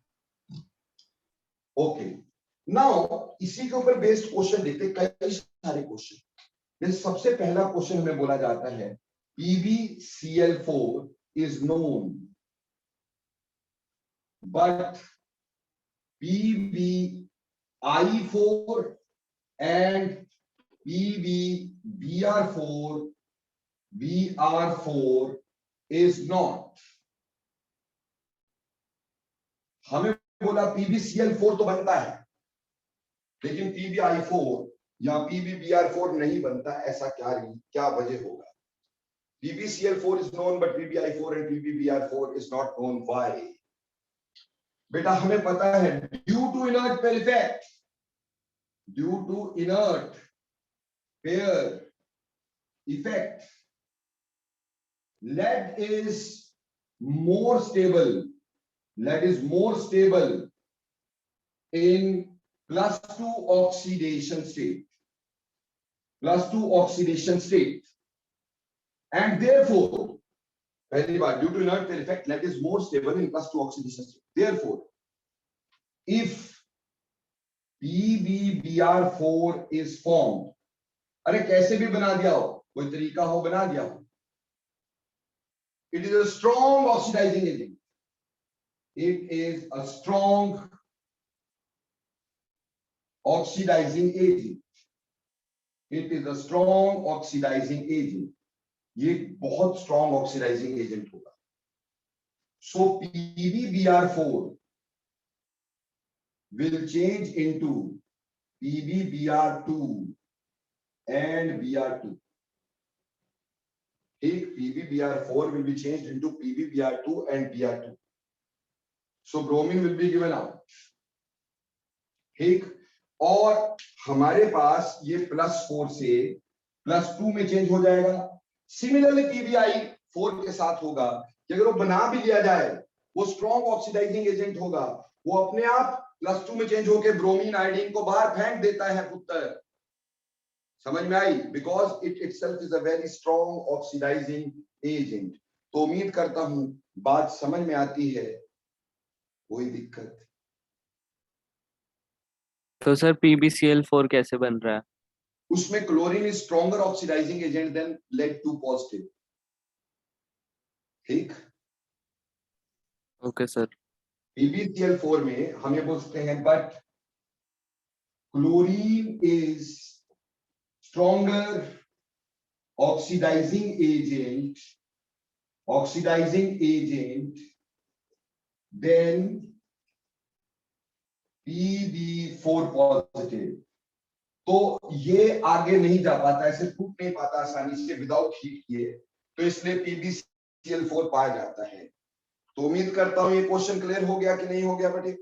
ओके, नाउ इसी के ऊपर बेस्ड क्वेश्चन देखते हैं, कई सारे क्वेश्चन। जैसे सबसे पहला क्वेश्चन हमें बोला जाता है PbCl4 is known, but PbI4 and PbBr4 is not। हमें बोला PbCl4 तो बनता है, लेकिन PbI4 या PbBr4 नहीं बनता, ऐसा क्या वजह होगा? PbCl4 is known but PbI4 and PbBr4 is not known, why? बेटा हमें पता है due to inert pair effect, due to inert pair effect, lead is more stable, lead is more stable in +2 oxidation state, +2 oxidation state, and therefore पहली बार due to inert pair effect lead is more stable in +2 oxidation state, therefore if PbBr4 is formed, अरे कैसे भी बना दिया हो, कोई तरीका हो बना दिया हो, it is a strong oxidizing agent, it is a strong oxidizing agent, it is a strong oxidizing agent, ये बहुत strong oxidizing agent होगा। So PbBr4 will change into PbBr2 and Br2, ठीक? PbBr4 will be changed into PbBr2 and Br2, so bromine will be given out, ठीक? और हमारे पास ये +4 से +2 में चेंज हो जाएगा। सिमिलरली PbI4 के साथ होगा कि अगर वो बना भी लिया जाए, वो स्ट्रॉन्ग ऑक्सीडाइजिंग एजेंट होगा, वो अपने आप +2 में चेंज होकर ब्रोमीन आयोडीन को बाहर फेंक देता है पुत्र। समझ में आई? Because it itself is a very strong oxidising agent. तो उम्मीद करता हूं बात समझ में आती है, कोई दिक्कत? तो सर PbCl4 कैसे बन रहा है? उसमें chlorine is stronger oxidizing agent than Lead-2+, ठीक? Okay sir. PbCl4 में हमें बोलते हैं but chlorine is stronger oxidizing agent than Pb4+। तो ये आगे नहीं जा पाता, ऐसे टूट नहीं पाता आसानी से विदाउट हीट किए, तो इसलिए PbCl4 पाया जाता है। तो उम्मीद करता हूं ये क्वेश्चन क्लियर हो गया कि नहीं हो गया बेटे?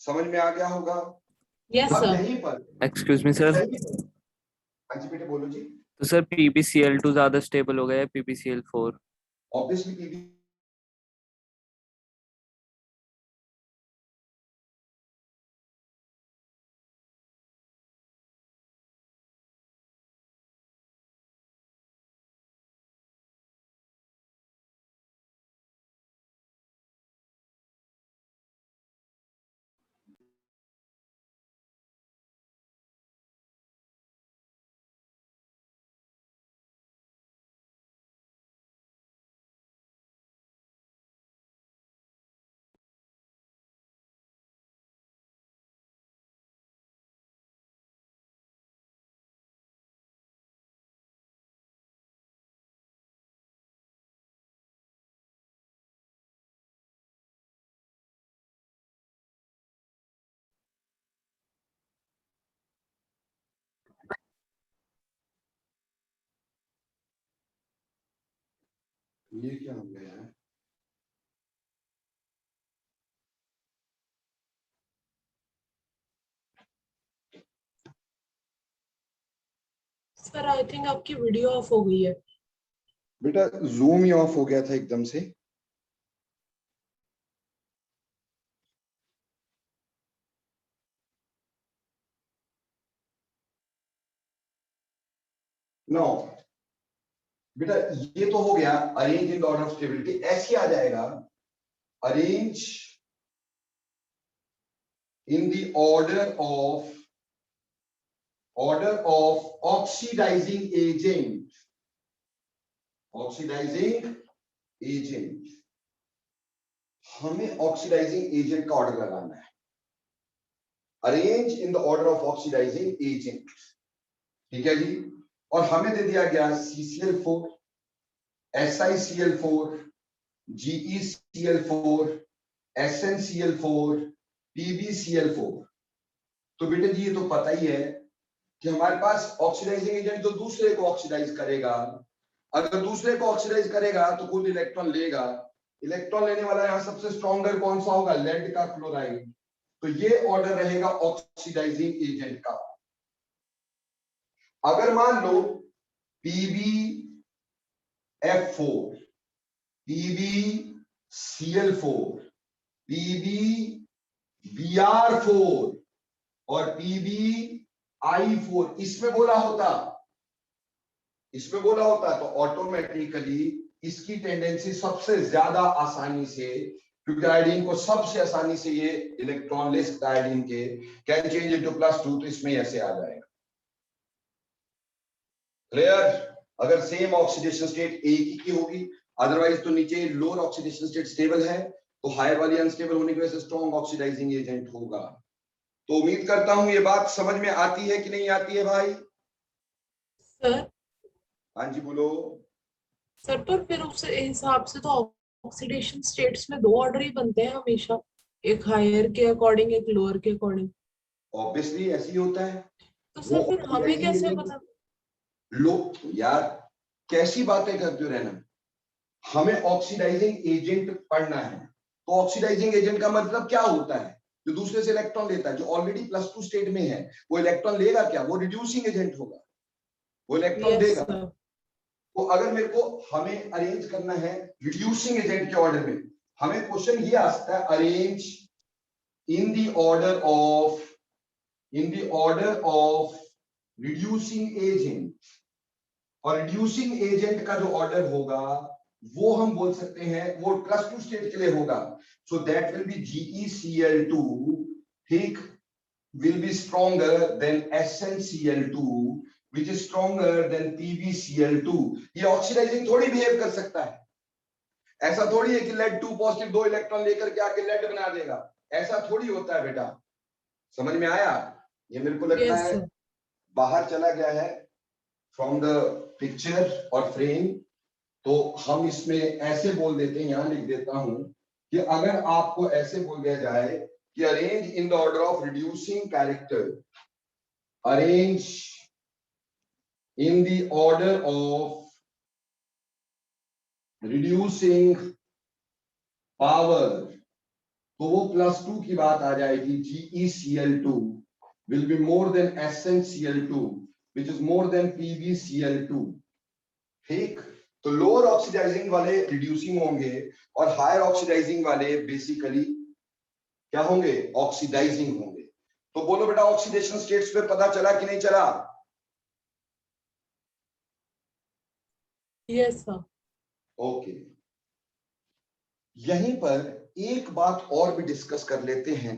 समझ में आ गया होगा? यस अब सर। यहीं पर एक्सक्यूज मी सर। हाँ जी बेटे बोलो जी। तो सर PbCl2 ज्यादा स्टेबल हो गया है PbCl4? ऑब्वियसली ये क्या हो गया है? सर आई थिंक आपकी वीडियो ऑफ हो गई है। बेटा जूम ही ऑफ हो गया था एकदम से। नो बेटा, ये तो हो गया arrange in the order of stability, ऐसे आ जाएगा arrange in the order of oxidizing agent. Oxidizing agent, हमें ऑक्सीडाइजिंग एजेंट का ऑर्डर लगाना है। Arrange in the order of oxidizing agent, ठीक है जी। और हमें दे दिया गया CCl4, SiCl4, GeCl4, SnCl4, PbCl4। तो बेटे जी ये तो पता ही है कि हमारे पास ऑक्सीडाइजिंग एजेंट जो दूसरे को ऑक्सीडाइज करेगा, अगर दूसरे को ऑक्सीडाइज करेगा तो कुछ इलेक्ट्रॉन लेगा। इलेक्ट्रॉन लेने वाला यहाँ सबसे स्ट्रॉन्गर कौन सा होगा? लेड का क्लोराइड। तो ये ऑर्डर रहेगा ऑक्सीडाइजिंग एजेंट का। अगर मान लो PbF4, PbCl4, PbBr4 और PbI4 इसमें बोला होता तो ऑटोमेटिकली इसकी टेंडेंसी सबसे ज्यादा आसानी से, क्योंकि आयोडीन को सबसे आसानी से ये इलेक्ट्रॉन ले सकता है आयोडीन के, कैन चेंज इनटू +2, तो इसमें ऐसे आ जाएगा। क्लियर? अगर सेम ऑक्सीडेशन स्टेट एक ही की होगी, अदरवाइज तो नीचे लोअर ऑक्सीडेशन स्टेट स्टेबल है, तो हायर वाली अनस्टेबल होने की वजह से स्ट्रॉन्ग ऑक्सीडाइजिंग एजेंट होगा। तो उम्मीद करता हूं ये बात समझ में आती है कि नहीं आती है भाई? सर हाँ जी बोलो। सर पर फिर उस हिसाब से तो ऑक्सीडेशन स्टेट्स में दो ऑर्डर ही बनते हैं हमेशा, एक हायर के अकॉर्डिंग एक लोअर के अकॉर्डिंग। ऑब्वियसली ऐसे ही होता है। तो वो सर फिर हमें कैसे पता? लो यार, कैसी बातें करते हो रहना। हमें ऑक्सीडाइजिंग एजेंट पढ़ना है, तो ऑक्सीडाइजिंग एजेंट का मतलब क्या होता है? जो दूसरे से इलेक्ट्रॉन लेता है, जो ऑलरेडी +2 स्टेट में है, वो इलेक्ट्रॉन लेगा क्या? वो रिड्यूसिंग एजेंट होगा, वो इलेक्ट्रॉन यस देगा। सर। तो अगर मेरे को हमें अरेंज करना है रिड्यूसिंग एजेंट के ऑर्डर में, हमें क्वेश्चन ये आ सकता है arrange in the order of reducing agent. और रिड्यूसिंग एजेंट का जो ऑर्डर होगा वो हम बोल सकते हैं वो +2 स्टेट के लिए होगा। So that will be GeCl2, ठीक, will be stronger than SnCl2, which is stronger than PbCl2। ये ऑक्सीडाइजिंग थोड़ी बिहेव कर सकता है, ऐसा थोड़ी है कि लेड 2 पॉजिटिव 2 इलेक्ट्रॉन लेकर के आके लेड बना देगा, ऐसा थोड़ी होता है बेटा। समझ में आया? ये मेरे को लगता यस है सर। बाहर चला गया है फ्रॉम द पिक्चर और फ्रेम। तो हम इसमें ऐसे बोल देते हैं, यहां लिख देता हूं कि अगर आपको ऐसे बोल दिया जाए कि arrange in the order of reducing character, arrange in the order of reducing power, तो वो +2 की बात आ जाएगी। GeCl2 will be more than SnCl2, which is more than PbCl2, ठीक। तो लोअर ऑक्सीडाइजिंग वाले रिड्यूसिंग होंगे और हायर ऑक्सीडाइजिंग वाले बेसिकली क्या होंगे? ऑक्सीडाइजिंग होंगे। तो बोलो बेटा ऑक्सीडेशन स्टेट्स पे पता चला कि नहीं चला? Yes sir. ओके, यहीं पर एक बात और भी डिस्कस कर लेते हैं।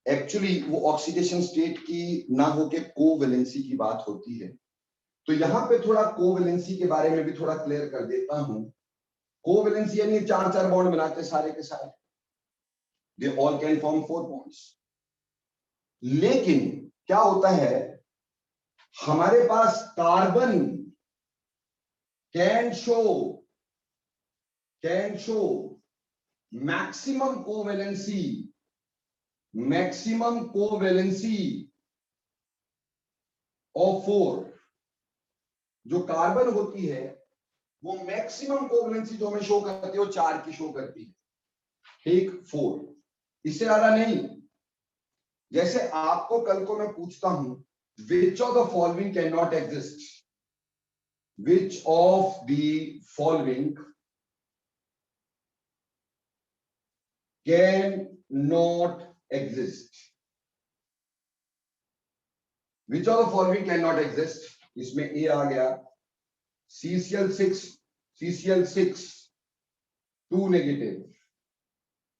एक्चुअली वो ऑक्सीडेशन स्टेट की ना होके कोवैलेंसी की बात होती है, तो यहां पे थोड़ा कोवैलेंसी के बारे में भी थोड़ा क्लियर कर देता हूं। कोवैलेंसी यानी 4-4 बॉन्ड बनाते सारे के सारे, they all can form 4 bonds. लेकिन क्या होता है, हमारे पास carbon can show maximum covalency of 4। जो कार्बन होती है वो मैक्सिमम कोवलेंसी जो हमें शो करती है वो 4 की शो करती है, ठीक, 4, इससे ज्यादा नहीं। जैसे आपको कल को मैं पूछता हूं which of the following can not exist, which of the following can not exist, which of the following can not exist, इसमें ए आ गया CCl6 2 नेगेटिव,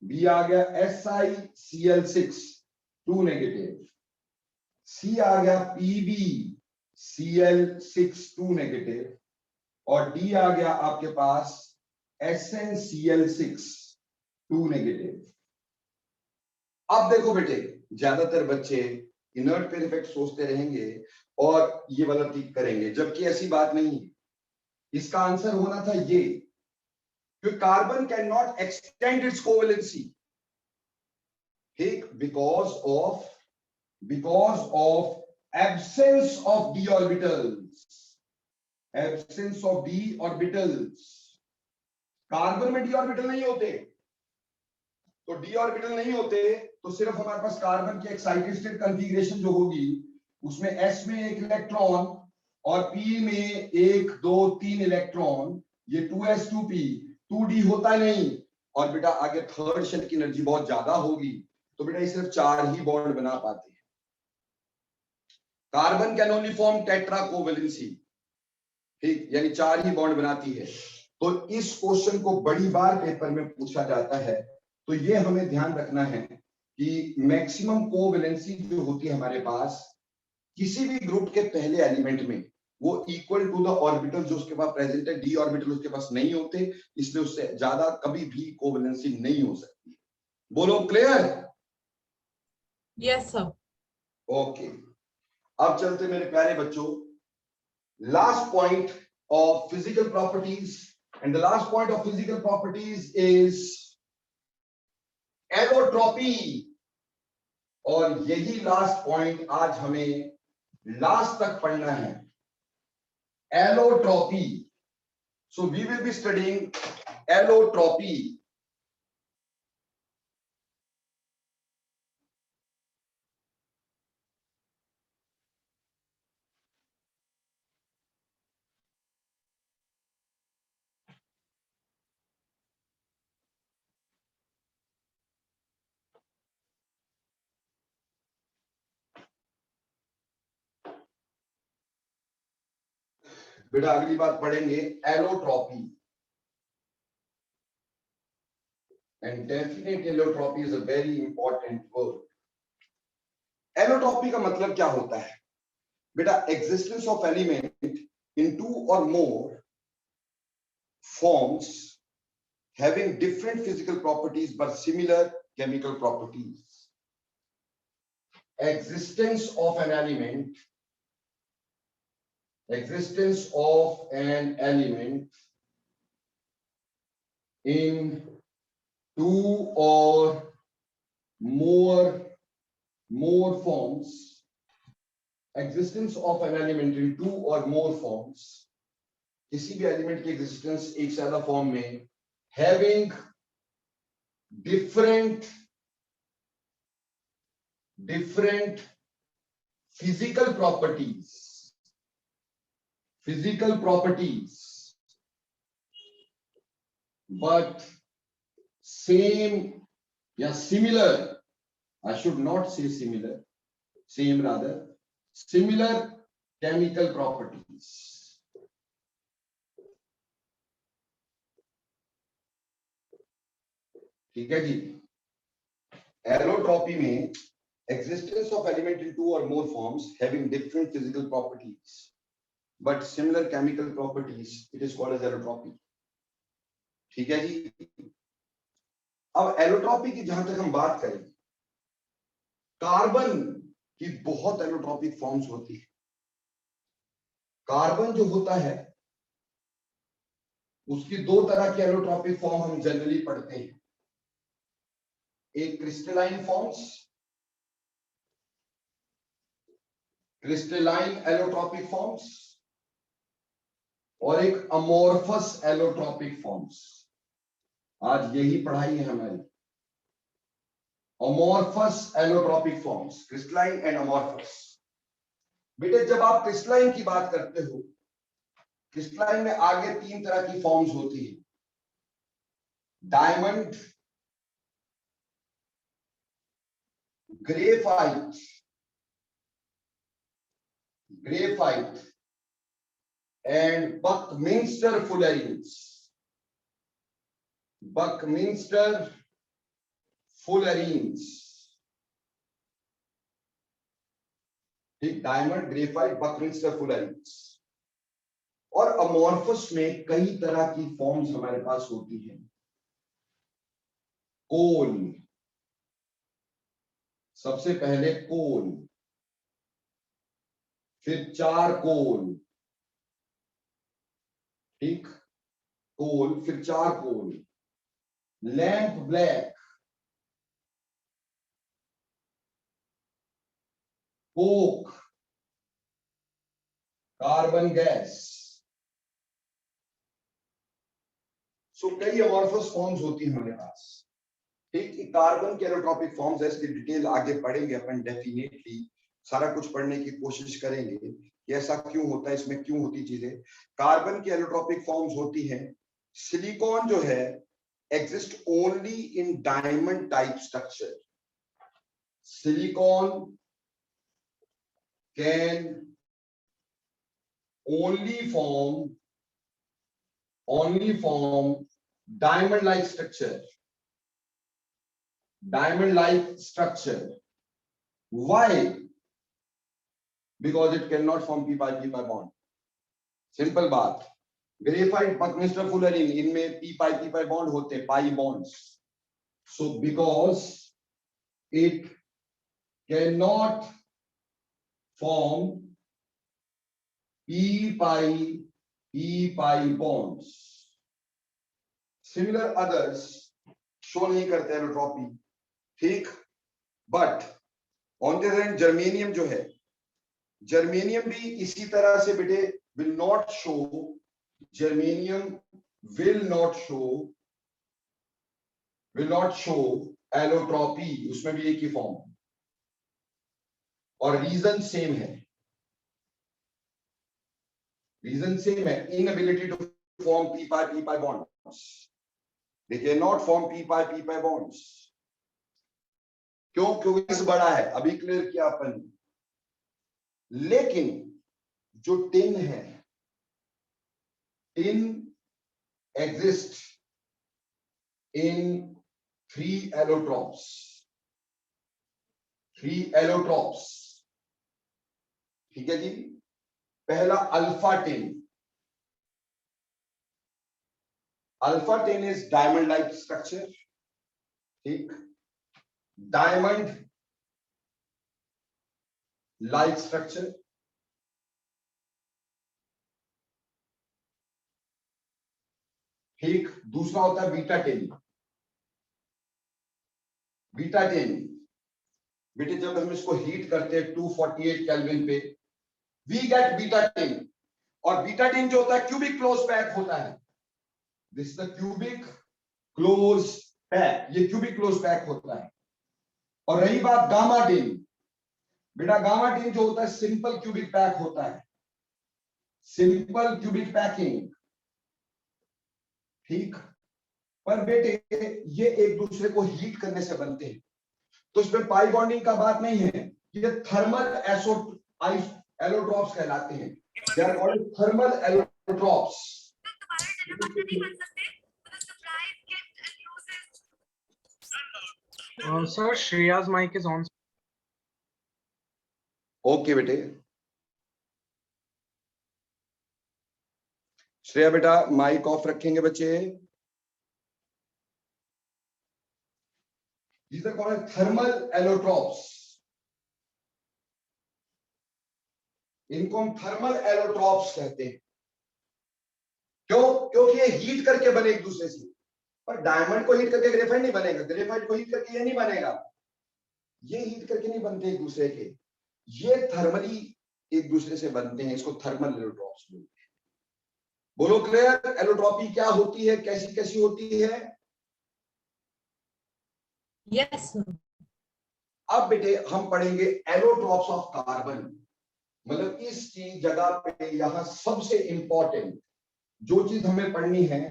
बी आ गया SiCl6 2 नेगेटिव, सी आ गया PbCl6 2 नेगेटिव, और डी आ गया आपके पास SnCl6 2 नेगेटिव। अब देखो बेटे, ज्यादातर बच्चे इनर्ट पेयर इफेक्ट सोचते रहेंगे और ये वाला टिक करेंगे, जबकि ऐसी बात नहीं है। इसका आंसर होना था ये कि carbon can not extend its covalency, ठीक, because of absence of d orbitals, absence of d orbitals. Carbon में d ऑर्बिटल नहीं होते, तो d ऑर्बिटल नहीं होते तो सिर्फ हमारे पास कार्बन की एक्साइटेड स्टेट कॉन्फ़िगरेशन जो होगी उसमें s में 1 इलेक्ट्रॉन और p में 1 2 3 इलेक्ट्रॉन, ये 2s2p 2d होता नहीं। और बेटा आगे थर्ड शेल की एनर्जी बहुत ज्यादा होगी, तो बेटा ये सिर्फ 4 ही बॉन्ड बना पाते हैं। Carbon can only form tetra covalency, ठीक, यानी 4 ही बॉन्ड बनाती है। तो इस क्वेश्चन को बड़ी बार पेपर में पूछा जाता है, तो ये हमें ध्यान रखना है कि मैक्सिमम कोवेलेंसी जो होती है हमारे पास किसी भी ग्रुप के पहले एलिमेंट में, वो इक्वल टू द ऑर्बिटल जो उसके पास प्रेजेंट है, डी ऑर्बिटल उसके पास नहीं होते, इसलिए उससे ज्यादा कभी भी कोवेलेंसी नहीं हो सकती। बोलो क्लियर? Yes sir. ओके, अब चलते मेरे प्यारे बच्चों last point of physical properties, and the last point of physical properties is allotropy. और यही लास्ट पॉइंट आज हमें लास्ट तक पढ़ना है, allotropy. So we will be studying allotropy. बेटा अगली बात पढ़ेंगे allotropy, and definite allotropy is a very important word. Allotropy का मतलब क्या होता है बेटा? Existence of element in 2 or more forms having different physical properties but similar chemical properties. Existence of an element in 2 or more forms, existence of an element in 2 or more forms, किसी भी element की existence एक से ज्यादा form में, having different physical properties but same या similar, I should not say similar, same rather, similar chemical properties. ठीक है जी। एलोट्रॉपी में existence of element in 2 or more forms having different physical properties but similar chemical properties, it is called as allotropy. ठीक है जी। अब allotropy की जहां तक हम बात करें, कार्बन की बहुत एलोट्रॉपिक फॉर्म्स होती है। कार्बन जो होता है उसकी 2 तरह की एलोट्रॉपिक फॉर्म हम जनरली पढ़ते हैं, एक crystalline forms, crystalline allotropic forms, और एक अमोर्फस एलोट्रॉपिक फॉर्म्स। आज यही पढ़ाई है हमारी, amorphous allotropic forms, crystalline and amorphous. बेटे जब आप क्रिस्टलाइन की बात करते हो, क्रिस्टलाइन में आगे 3 तरह की फॉर्म्स होती है, डायमंड, ग्रेफाइट एंड बकमिंस्टर फुलरीन्स। ठीक, डायमंड, ग्रेफाइट, बकमिंस्टर फुलरीन्स। और अमोर्फस में कई तरह की फॉर्म्स हमारे पास होती हैं। कोल, सबसे पहले कोल, फिर चारकोल, ठीक, कोल फिर charcoal, lamp black, coke, carbon gas. So कई अमोर्फस फॉर्म्स होती है हमारे पास। ठीक, कार्बन के एलोट्रॉपिक फॉर्म्स है, इसकी डिटेल आगे पढ़ेंगे अपन, डेफिनेटली सारा कुछ पढ़ने की कोशिश करेंगे कि ऐसा क्यों होता है, इसमें क्यों होती चीजें। कार्बन की एलोट्रॉपिक फॉर्म्स होती हैं। सिलिकॉन जो है exist only in diamond type structure. Silicon can only form diamond like structure. Why? Because it cannot form p pi bond. Simple बात। ग्रेफाइट, बकमिंस्टर फुलरीन, इनमें p pi बॉन्ड होते हैं, pi bonds. So because it cannot form p pi bonds. Similar others show नहीं करते allotropy, ठीक। But on the other hand germanium जो है, germanium भी इसी तरह से बेटे will not show एलोट्रॉपी, उसमें भी एक ही फॉर्म, और रीजन सेम है, inability to form p pi bonds. They cannot form p pi bonds. क्यों? क्योंकि इस बड़ा है, अभी क्लियर किया अपन। लेकिन जो टिन है, टिन एग्जिस्ट इन 3 एलोट्रॉप्स। ठीक है जी। पहला alpha ten is diamond like structure, ठीक, डायमंड लाइक स्ट्रक्चर। ठीक, दूसरा होता है बीटा टेन। बेटे जब हम इसको हीट करते हैं 248 केल्विन पे, वी गेट बीटा टेन। और बीटा टेन जो होता है क्यूबिक क्लोज पैक होता है। This is the cubic close pack, ये क्यूबिक क्लोज पैक होता है। और रही बात गामा टेन, बेटा गामा टेन जो होता है सिंपल क्यूबिक पैक होता है, सिंपल क्यूबिक पैकिंग, ठीक। पर बेटे ये एक दूसरे को हीट करने से बनते हैं, तो इसमें पाई बॉन्डिंग का बात नहीं है, ये थर्मल एलोट्रॉप्स कहलाते हैं। They are called thermal allotropes. Sir, Shreya's mic is on. Okay बेटे, श्रेया बेटा माइक ऑफ रखेंगे बच्चे। These are called thermal allotropes. इनको हम थर्मल एलोट्रॉप्स कहते हैं। क्यों? क्योंकि ये हीट करके बने एक दूसरे से। पर डायमंड को हीट करके ग्रेफाइट नहीं बनेगा, ग्रेफाइट को हीट करके ये नहीं बनेगा, ये हीट करके नहीं बनते एक दूसरे के, ये थर्मली एक दूसरे से बनते हैं। इसको थर्मल एलोट्रॉप्स बोलते हैं। बोलो क्लियर, एलोट्रॉपी क्या होती है, कैसी कैसी होती है? Yes sir. अब बेटे हम पढ़ेंगे एलोट्रॉप्स ऑफ कार्बन, मतलब इस चीज जगह पे यहां सबसे इंपॉर्टेंट जो चीज हमें पढ़नी है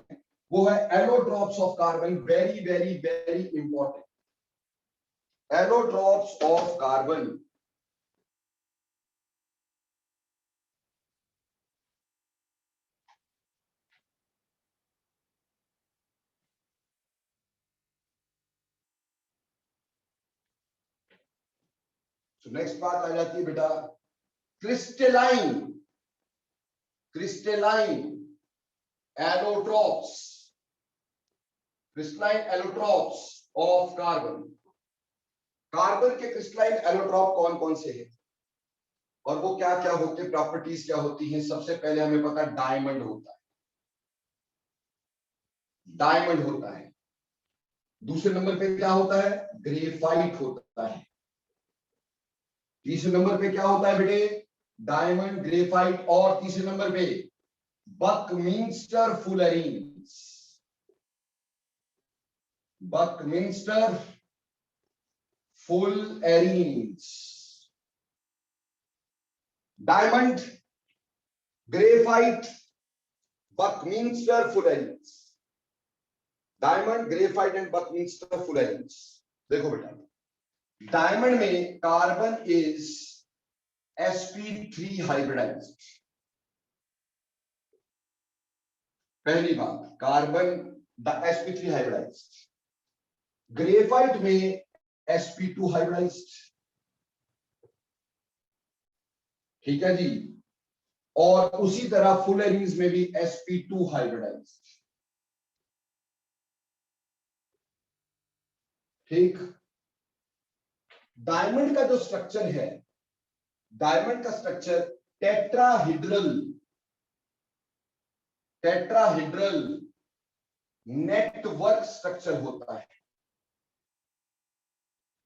वो है allotropes of carbon, very very very important. Allotropes of carbon, तो नेक्स्ट बात आ जाती है बेटा crystalline, crystalline allotropes, crystalline allotropes of carbon. Carbon के क्रिस्टलाइन एलोट्रॉप कौन कौन से हैं और वो क्या क्या होते हैं, प्रॉपर्टीज क्या होती हैं? सबसे पहले हमें पता है डायमंड होता है, डायमंड होता है। दूसरे नंबर पे क्या होता है? ग्रेफाइट होता है। तीसरे नंबर पे क्या होता है बेटे? डायमंड, ग्रेफाइट, और तीसरे नंबर पे buckminster fullerenes, buckminster fullerenes. Diamond, graphite, buckminster fullerenes, diamond, graphite and buckminster fullerenes. देखो बेटा, डायमंड में कार्बन इज sp3 हाइब्रिडाइज्ड, पहली बात कार्बन sp3 हाइब्रिडाइज्ड। ग्रेफाइट में sp2 हाइब्रिडाइज्ड, ठीक है जी, और उसी तरह फुलरीन्स में भी sp2 हाइब्रिडाइज्ड, ठीक। डायमंड का जो स्ट्रक्चर है, डायमंड का structure tetrahedral, tetrahedral network structure होता है।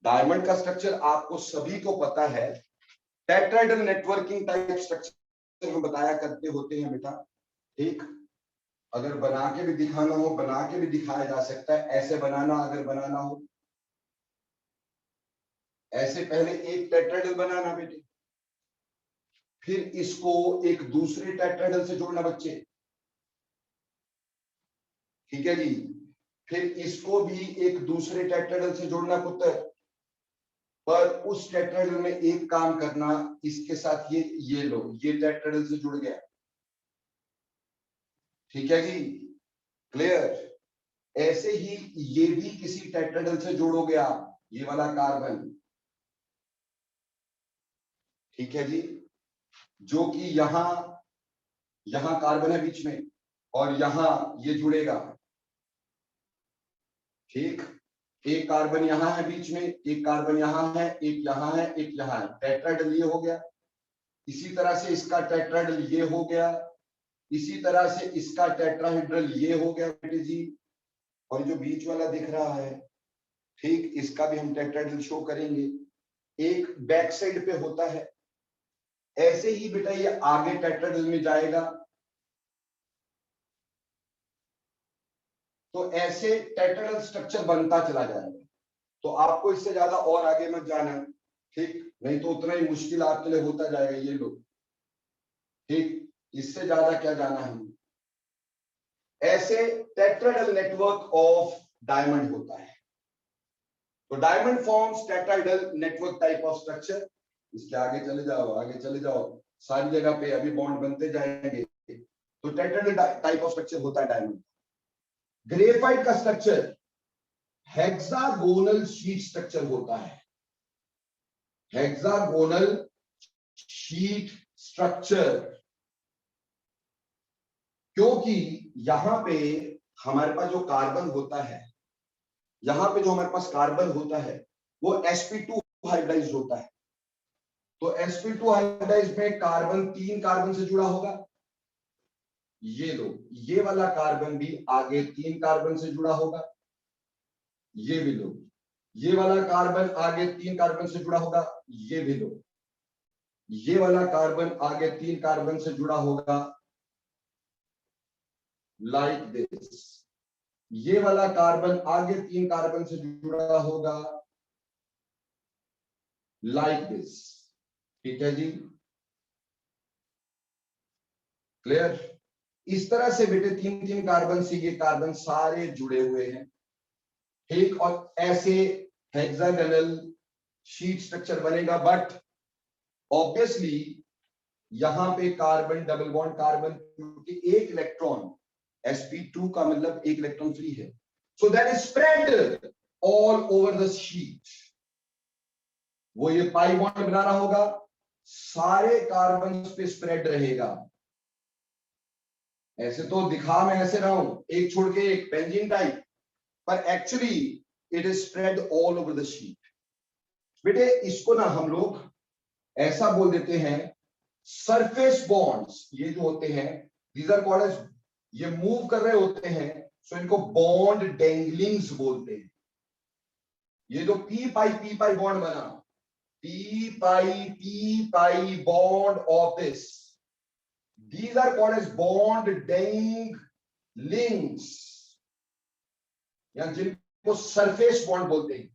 डायमंड का स्ट्रक्चर आपको सभी को पता है, टेट्राहेड्रल नेटवर्किंग टाइप स्ट्रक्चर हम बताया करते होते हैं बेटा, ठीक। अगर बना के भी दिखाना हो, बना के भी दिखाया जा सकता है। ऐसे बनाना, अगर बनाना हो ऐसे पहले एक टेट्राहेड्रल बनाना बेटे, फिर इसको एक दूसरे टेट्राहेड्रल से जोड़ना बच्चे, ठीक है जी। फिर इसको भी एक दूसरे टेट्राहेड्रल से जोड़ना पुत्र, पर उस टेट्राहेड्रल में एक काम करना, इसके साथ ये लो, ये टेट्राहेड्रल से जुड़ गया, ठीक है जी, क्लियर। ऐसे ही ये भी किसी टेट्राहेड्रल से जोड़ोगे आप, ये वाला कार्बन, ठीक है जी, जो कि यहां कार्बन है बीच में और यहां ये जुड़ेगा, ठीक। एक कार्बन यहां है बीच में, एक कार्बन यहां है, एक यहां है, एक यहां है, टेट्राहेड्रल ये हो गया। इसी तरह से इसका टेट्राहेड्रल ये हो गया, इसी तरह से इसका टेट्राहेड्रल ये हो गया बेटे जी। और जो बीच वाला दिख रहा है, ठीक, इसका भी हम टेट्राहेड्रल शो करेंगे, एक बैक साइड पे होता है। ऐसे ही बेटा ये आगे टेट्राहेड्रल में जाएगा, तो ऐसे टेट्राहेड्रल स्ट्रक्चर बनता चला जाएगा। तो आपको इससे ज्यादा और आगे मत जाना, ठीक, नहीं तो उतना ही मुश्किल आपके लिए होता जाएगा। ये लो, ठीक, इससे ज्यादा क्या जाना है। ऐसे टेट्राहेड्रल नेटवर्क ऑफ डायमंड होता है। तो diamond forms tetrahedral network type of structure. इसके आगे चले जाओ, आगे चले जाओ, सारी जगह पे अभी बॉन्ड बनते जाएंगे। तो टेट्राहेड्रल टाइप ऑफ स्ट्रक्चर होता है डायमंड। ग्रेफाइट का स्ट्रक्चर हेक्सागोनल शीट स्ट्रक्चर होता है, हेक्सागोनल शीट स्ट्रक्चर, क्योंकि यहां पे हमारे पास जो कार्बन होता है, यहां पे जो हमारे पास कार्बन होता है वो sp2 हाइब्रिडाइज्ड होता है। तो sp2 हाइब्रिडाइज्ड में कार्बन 3 कार्बन से जुड़ा होगा, ये लो, ये वाला कार्बन भी आगे 3 कार्बन से जुड़ा होगा, ये भी लो, ये वाला कार्बन आगे 3 कार्बन से जुड़ा होगा, ये भी लो, ये वाला कार्बन आगे 3 कार्बन से जुड़ा होगा, लाइक दिस। ये वाला कार्बन आगे 3 कार्बन से जुड़ा होगा लाइक दिस। ठीक है जी, क्लियर। इस तरह से बेटे 3-3 कार्बन से ये कार्बन सारे जुड़े हुए हैं, ठीक। और ऐसे हेक्सागोनल शीट स्ट्रक्चर बनेगा, बट ऑब्वियसली यहां पे कार्बन डबल बॉन्ड कार्बन, क्योंकि एक इलेक्ट्रॉन sp2 का मतलब एक इलेक्ट्रॉन फ्री है, so that is spread all over the sheet. वो ये पाई बॉन्ड बना रहा होगा, सारे कार्बन पे स्प्रेड रहेगा। ऐसे तो दिखा मैं ऐसे रहा हूं, एक छोड़ के एक बेंजीन टाइप, पर actually it is spread all over the sheet. बेटे इसको ना हम लोग ऐसा बोल देते हैं, सरफेस बॉन्ड्स ये जो होते हैं, दीज आर कॉल्ड एज, ये मूव कर रहे होते हैं, सो इनको बॉन्ड डेंगलिंग्स बोलते हैं। ये जो पी पाई बॉन्ड बना, P pi bond of this, these are called as bond danglings, या जिनको सरफेस बॉन्ड बोलते हैं।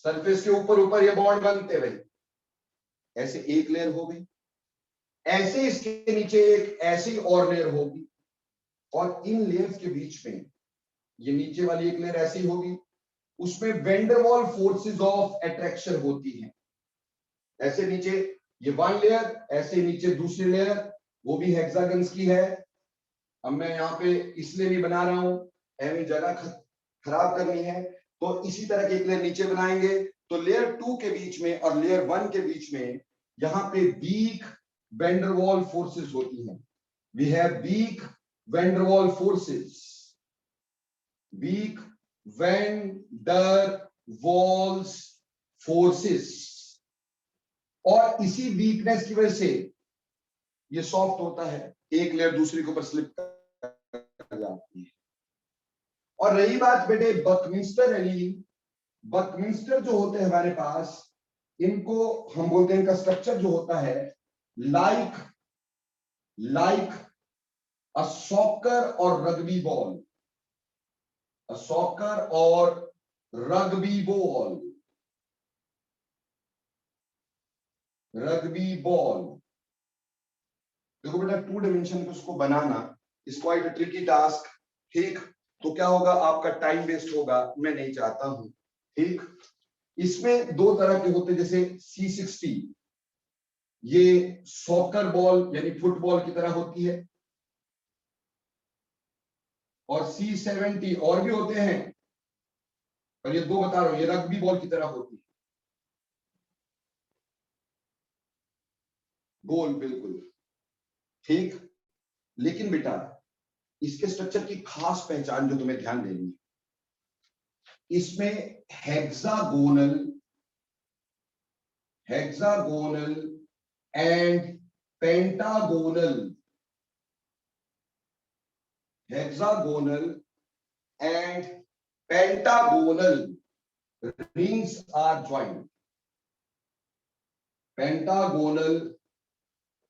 सरफेस के ऊपर ऊपर ये बॉन्ड बनते भाई, ऐसे एक लेयर हो गई, ऐसे इसके नीचे एक ऐसी और लेयर होगी, और इन लेयर्स के बीच में ये नीचे वाली एक लेयर ऐसी होगी, उसमें वेंडरवॉल फोर्सेस ऑफ अट्रैक्शन होती हैं। ऐसे नीचे ये वन लेयर, ऐसे नीचे दूसरी लेयर, वो भी हेक्सागन्स की है। अब मैं यहाँ पे इसलिए नहीं बना रहा हूं, एवं जगह खराब करनी है, तो इसी तरह के एक लेयर नीचे बनाएंगे, तो लेयर 2 के बीच में और लेयर 1 के बीच में यहाँ पे वीक वेंडरवॉल फोर्सेस होती हैं। We have weak van der Waal forces, weak van der Waals forces, और इसी वीकनेस की वजह से ये सॉफ्ट होता है, एक लेयर दूसरी के ऊपर स्लिप कर जाती है। और रही बात बेटे बकमिंस्टर एनीलिन, बकमिंस्टर जो होते हैं हमारे पास, इनको हम बोलते हैं, इनका स्ट्रक्चर जो होता है लाइक अ सॉकर और रग्बी बॉल, अ सॉकर और रग्बी बॉल, रग्बी बॉल। देखो बेटा 2 डायमेंशन पे उसको बनाना is quite a tricky task, ठीक। तो क्या होगा, आपका टाइम वेस्ट होगा, मैं नहीं चाहता हूं, ठीक। इसमें 2 तरह के होते हैं, जैसे C60 ये सॉकर बॉल यानी फुटबॉल की तरह होती है, और C70 और भी होते हैं, पर ये 2 बता रहा हूं, ये रग्बी बॉल की तरह होती है, गोल बिल्कुल, ठीक। लेकिन बेटा इसके स्ट्रक्चर की खास पहचान जो तुम्हें ध्यान देनी है, इसमें hexagonal and pentagonal, hexagonal and pentagonal rings are joined. Pentagonal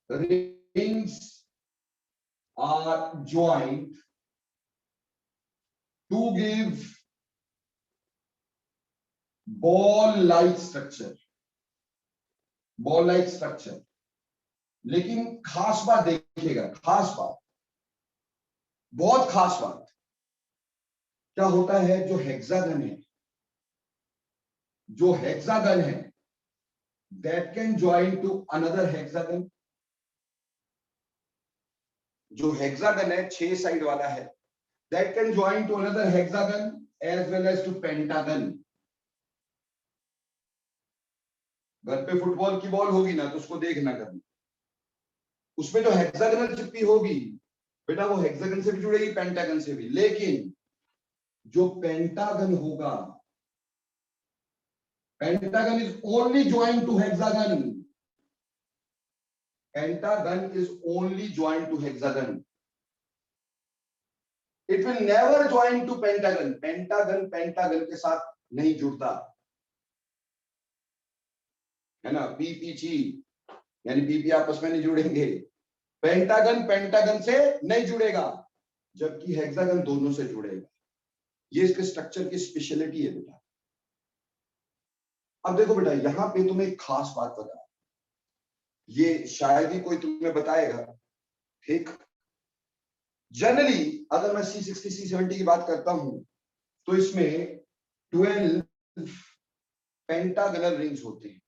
rings are joined to give ball-like structure. Ball-like structure. लेकिन खास बात देखिएगा, खास बात, बहुत खास बात, क्या होता है, जो हेक्सागन है, जो हेक्सागन है, that can join to another hexagon, जो हेक्सागन है 6 साइड वाला है, that can join to another hexagon as well as to pentagon। घर पे फुटबॉल की बॉल होगी ना, तो उसको देखना कभी, उसमें जो हेक्सागनल चिप्पी होगी बेटा, वो हेक्सागन से भी जुड़ेगी, पेंटागन से भी, लेकिन जो पेंटागन होगा, pentagon is only join to hexagon, pentagon is only join to hexagon, it will never join to pentagon, pentagon pentagon के साथ नहीं जुड़ता है ना, पीपीची यानी पीपी आपस में नहीं जुड़ेंगे, पेंटागन पेंटागन से नहीं जुड़ेगा, जबकि हेक्सागन दोनों से जुड़ेगा। ये इसके स्ट्रक्चर की स्पेशलिटी है बेटा। अब देखो बेटा, यहां पे तुम्हें एक खास बात बता, ये शायद ही कोई तुम्हें बताएगा, ठीक। जनरली अगर मैं C60 C70 की बात करता हूं तो इसमें 12 पेंटागनल रिंग्स होते हैं,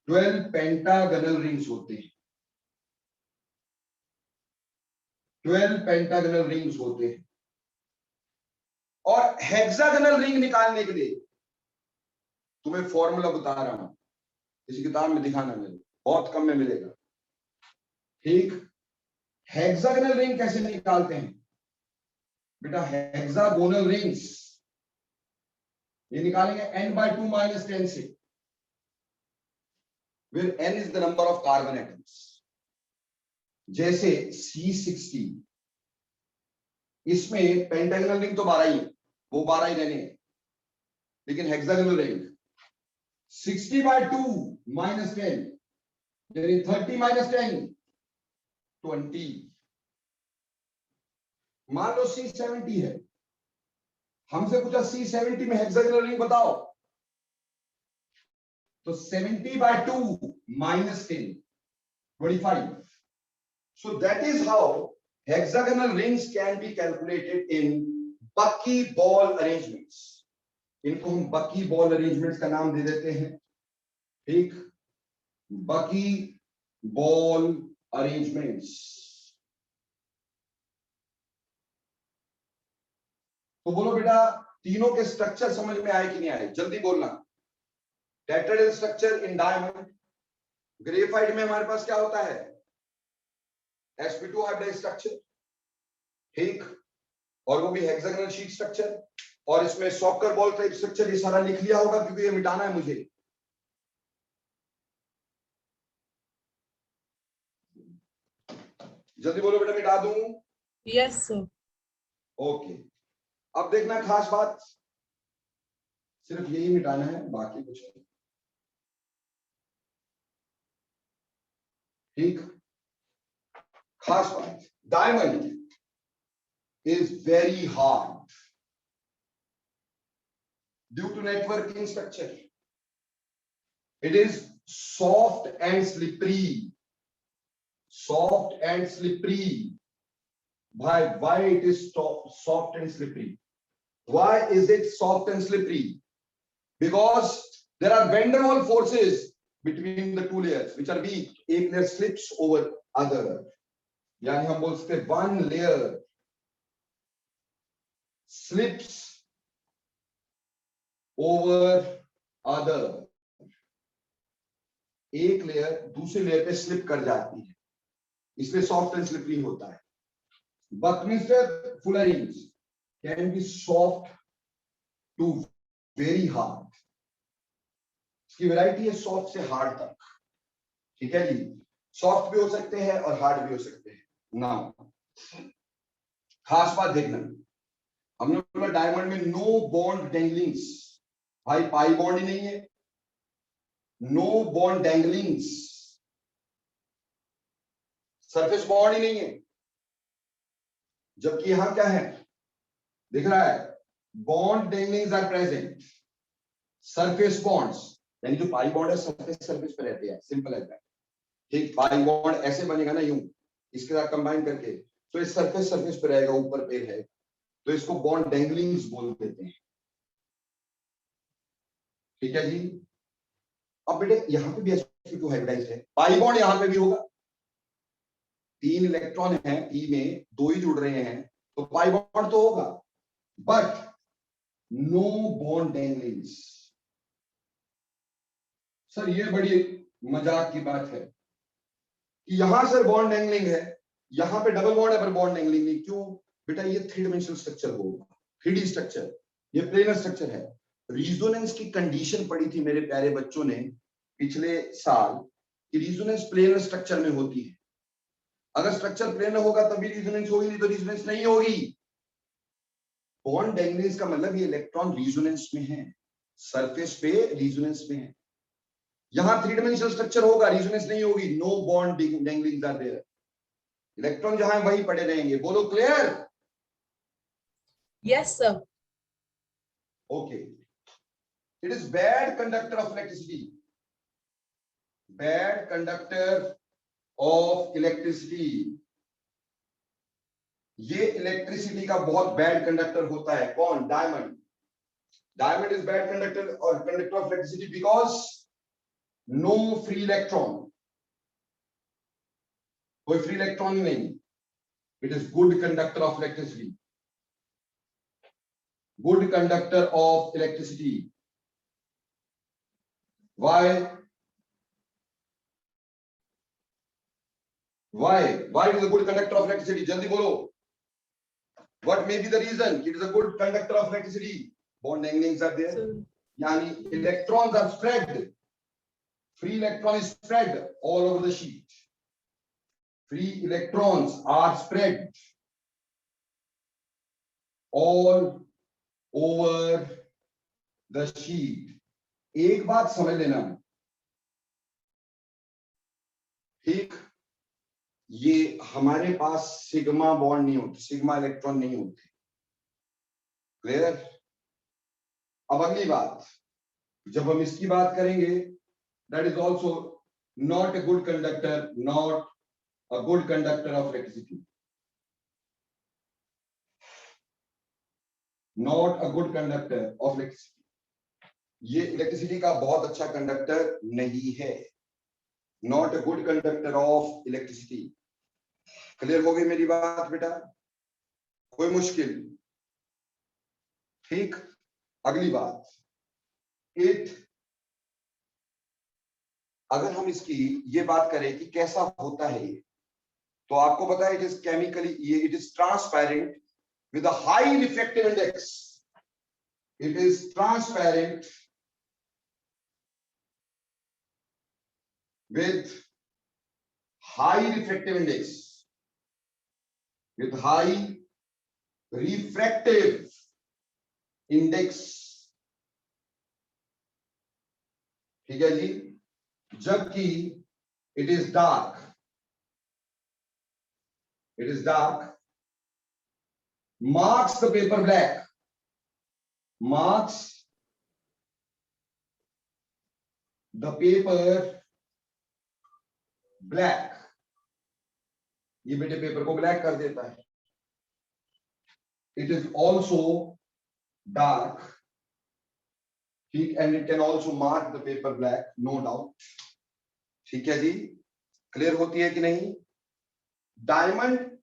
12 पेंटागनल रिंग्स होते हैं, 12 पेंटागनल रिंग्स होते हैं। और हेक्सागनल रिंग निकालने के लिए तुम्हें फॉर्मूला बता रहा हूं, इस किताब में दिखाना, मेरे बहुत कम में मिलेगा, ठीक। हेक्सागनल रिंग कैसे निकालते हैं बेटा? हेक्सागोनल रिंग्स ये निकालेंगे n/2 - 10 से, where n is the number of carbon atoms। जैसे C60, इसमें पेंटागनल रिंग तो 12 ही है, वो 12 ही रहने हैं, लेकिन हेक्सागोनल रिंग 60/2 - 10 यानी 30 - 10 20। मान लो C70 है, हमसे पूछा C70 में हेक्सागोनल रिंग बताओ, तो 70/2 - 10 25। So that is how hexagonal rings can be calculated in buckyball arrangements। इनको हम buckyball arrangements का नाम दे देते हैं, ठीक। buckyball arrangements। तो बोलो बेटा, तीनों के स्ट्रक्चर समझ में आए कि नहीं आए? जल्दी बोलना। Tetrahedral structure in diamond, graphite में हमारे पास क्या होता है? sp2 हाइब्रिड स्ट्रक्चर, ठीक। और वो भी हेक्सागोनल शीट स्ट्रक्चर, और इसमें सॉकर बॉल टाइप स्ट्रक्चर। ये सारा लिख लिया होगा क्योंकि ये मिटाना है मुझे। जल्दी बोलो बेटा, मिटा दूं? Yes sir. ओके, अब देखना खास बात, सिर्फ यही मिटाना है, बाकी कुछ नहीं, ठीक। खास बात, diamond is very hard due to networking structure। It is soft and slippery, soft and slippery। Why it is soft and slippery? Why is it soft and slippery? Because there are van der Waals forces between the two layers which are weak। एक layer slips over other, यानी हम बोल सकते one layer slips over other। एक layer दूसरे layer पे slip कर जाती है, इसलिए सॉफ्ट एंड स्लिपरी होता है। Buckminster fullerenes can be soft to very hard. इसकी वैरायटी है सॉफ्ट से हार्ड तक, ठीक है जी। सॉफ्ट भी हो सकते हैं और हार्ड भी हो सकते हैं। नाउ खास बात देखना, हमने बोला डायमंड में नो बॉन्ड डैंगलिंग्स। भाई पाई बॉन्ड ही नहीं है, no bond danglings, surface bond ही नहीं है। जबकि यहां क्या है, दिख रहा है, bond danglings are present, surface bonds, यानी जो पाई बॉन्ड है सरफेस पे रहते हैं, सिंपल एज दैट, ठीक। पाई बॉन्ड ऐसे बनेगा ना, यूं, इसके साथ कंबाइन करके, तो इस सरफेस पे रहेगा, ऊपर पे है, तो इसको बॉन्ड डैंगलिंग्स बोल देते हैं, ठीक है जी। अब बेटे यहां पे भी sp2 हाइब्रिडाइज्ड है, पाई बॉन्ड यहां पे भी होगा, 3 इलेक्ट्रॉन है ई में, 2 ही जुड़ रहे हैं, तो पाई बॉन्ड तो होगा, बट नो बॉन्ड डैंगलिंग्स। सर ये बड़ी मजाक की बात है कि यहां सर बॉन्ड डैंगलिंग है, यहां पे डबल बॉन्ड है पर बॉन्ड डैंगलिंग नहीं, क्यों बेटा? ये 3 डायमेंशनल स्ट्रक्चर होगा, 3D स्ट्रक्चर, ये प्लेनर स्ट्रक्चर है। रिजोनेंस की कंडीशन पढ़ी थी मेरे प्यारे बच्चों ने पिछले साल कि रिजोनेंस प्लेनर स्ट्रक्चर में होती है। अगर स्ट्रक्चर प्लेनर होगा तभी रिजोनेंस होगी, नहीं तो रिजोनेंस नहीं होगी। बॉन्ड डैंगलिंग्स का मतलब ये इलेक्ट्रॉन रिजोनेंस में है, सरफेस पे रिजोनेंस में है। यहां 3 डायमेंशनल स्ट्रक्चर होगा, रिजोनेंस नहीं होगी, no bond danglings are there. Electron जहां है वहीं पड़े रहेंगे। बोलो clear? Yes sir. Okay, it is bad conductor of electricity, bad conductor of electricity. ये इलेक्ट्रिसिटी का बहुत बैड कंडक्टर होता है। कौन? Diamond. Diamond is bad conductor और conductor of electricity because no free electron, कोई फ्री इलेक्ट्रॉन ही नहीं। It is good conductor of electricity, good conductor of electricity. Why? Why it is a good conductor of electricity? जल्दी बोलो. What may be the reason? It is a good conductor of electricity. Bond anglings are there. Sir. यानी electrons are spread. Free electron is spread all over the sheet. Free electrons are spread all over the sheet. एक बात समझ लेना, ठीक, ये हमारे पास sigma bond नहीं होते, सिग्मा इलेक्ट्रॉन नहीं होते। क्लियर? अब अगली बात, जब हम इसकी बात करेंगे, that is also not a good conductor, not a good conductor of electricity, not a good conductor of electricity. ये इलेक्ट्रिसिटी का बहुत अच्छा कंडक्टर नहीं है, not a good conductor of electricity. Clear हो गई मेरी बात बेटा? कोई मुश्किल? ठीक, अगली बात, इट, अगर हम इसकी ये बात करें कि कैसा होता है ये, तो आपको पता है इट इज केमिकली, ये it is transparent with a high refractive index, it is transparent with high refractive index, with high refractive index, ठीक है जी। जबकि it is dark, it is dark, marks the paper black, marks the paper black, ये बेटे paper को black कर देता है। It is also dark, ठीक, and it can also mark the paper black, no doubt. ठीक है जी, क्लियर होती है कि नहीं? डायमंड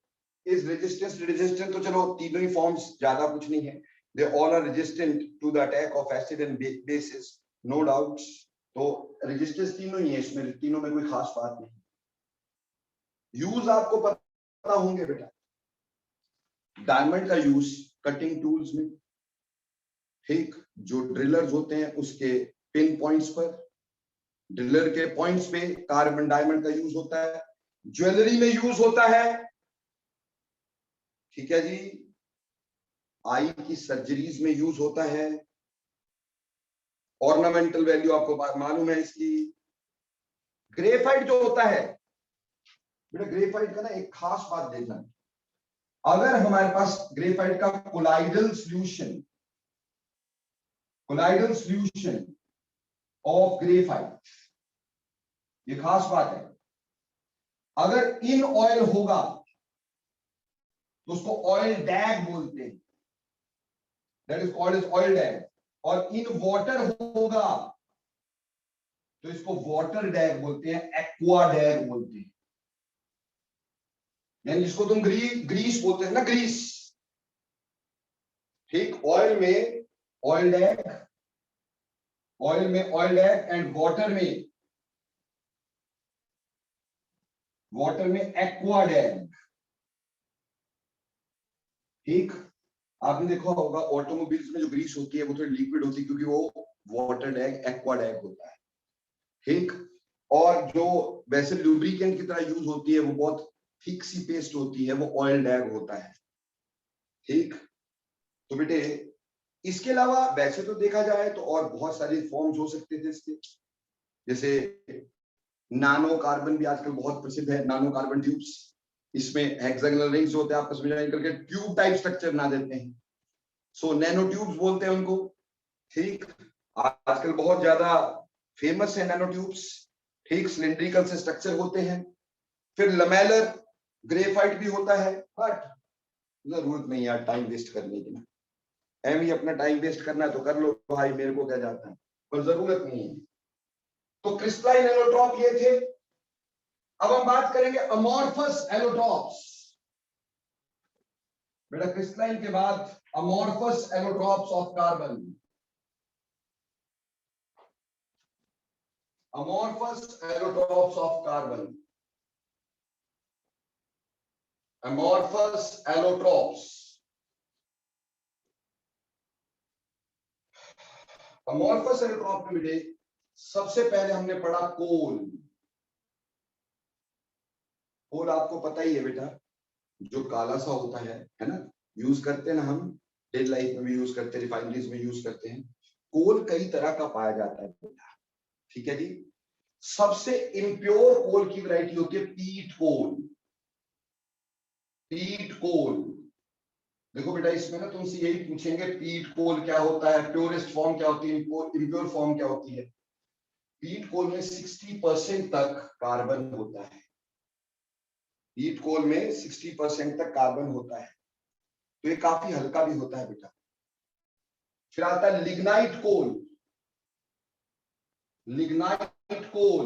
इज रेजिस्टेंस, रेजिस्टेंस तो चलो तीनों ही फॉर्म्स, ज्यादा कुछ नहीं है, they all are resistant to the attack of acid and bases, no doubt. तो रेजिस्टेंस तीनों ही है इसमें, तीनों में कोई खास बात नहीं। यूज आपको पता होंगे बेटा, डायमंड का यूज कटिंग टूल्स में, ठीक, जो ड्रिलर्स होते हैं उसके पिन पॉइंट्स पर, ड्रिलर के पॉइंट्स पे कार्बन डायमंड का यूज होता है, ज्वेलरी में यूज होता है, ठीक है जी, आई की सर्जरीज में यूज होता है, ऑर्नामेंटल वैल्यू आपको मालूम है इसकी। ग्रेफाइट जो होता है बेटा, ग्रेफाइट का ना एक खास बात देखना, अगर हमारे पास ग्रेफाइट का कोलाइडल सॉल्यूशन ऑफ ग्रेफाइट, ये खास बात है, अगर इन ऑयल होगा तो उसको ऑयल डैग बोलते हैं, that is called as oildag, और इन वाटर होगा तो इसको वाटर डैग बोलते हैं, एक्वा डैग बोलते हैं, यानी जिसको तुम ग्रीस बोलते हैं ना, ग्रीस, ठीक। ऑयल में ऑयल डैग, ऑयल में ऑयल डैग, एंड वाटर में एक्वा डैग, ठीक। आपने देखा होगा ऑटोमोबाइल्स में जो ग्रीस होती है वो थोड़ी लिक्विड होती है, क्योंकि वो वाटर डैग, एक्वा डैग होता है, ठीक। और जो वैसे लुब्रिकेंट की तरह यूज होती है वो बहुत थिक सी पेस्ट होती है, वो ऑयल डैग होता है, ठीक। तो बेटे इसके अलावा वैसे तो देखा जाए तो और बहुत सारे फॉर्म्स हो सकते थे इसके, जैसे नानो कार्बन भी आजकल बहुत प्रसिद्ध है, नानो कार्बन ट्यूब्स, इसमें हेक्सागोनल रिंग्स होते हैं, आपस में ज्वाइन करके ट्यूब टाइप स्ट्रक्चर बना देते हैं। सो नैनो ट्यूब्स बोलते हैं उनको। ठीक, आजकल बहुत ज्यादा फेमस है नैनो ट्यूब्स। ठीक, सिलिंड्रिकल से स्ट्रक्चर होते हैं। फिर लमेलर ग्रेफाइट भी होता है, बट जरूरत नहीं यार टाइम वेस्ट करने की। एम ही अपना टाइम वेस्ट करना है तो कर लो भाई, मेरे को क्या जाता है, पर जरूरत नहीं है। तो क्रिस्टलाइन एलोट्रॉप ये थे। अब हम बात करेंगे अमॉर्फस एलोट्रॉप्स। बेटा क्रिस्टलाइन के बाद amorphous allotropes of carbon. Amorphous allotropes of carbon. Amorphous allotropes. Amorphous allotrope में बेटे सबसे पहले हमने पढ़ा कोल। कोल आपको पता ही है बेटा, जो काला सा होता है ना, यूज करते हैं ना हम, डेली लाइफ में भी यूज करते हैं, रिफाइनरीज में यूज करते हैं। कोल कई तरह का पाया जाता है बेटा, ठीक है जी। सबसे इम्प्योर कोल की वैरायटी होती है पीट कोल। पीट कोल, देखो बेटा इसमें ना तुमसे यही पूछेंगे, पीट कोल क्या होता है, प्योरेस्ट फॉर्म क्या होती है, इम्प्योर फॉर्म क्या होती है। पीट कोल में 60% तक कार्बन होता है। पीट कोल में 60% तक कार्बन होता है, तो ये काफी हल्का भी होता है बेटा। फिर आता है लिग्नाइट कोल। लिग्नाइट कोल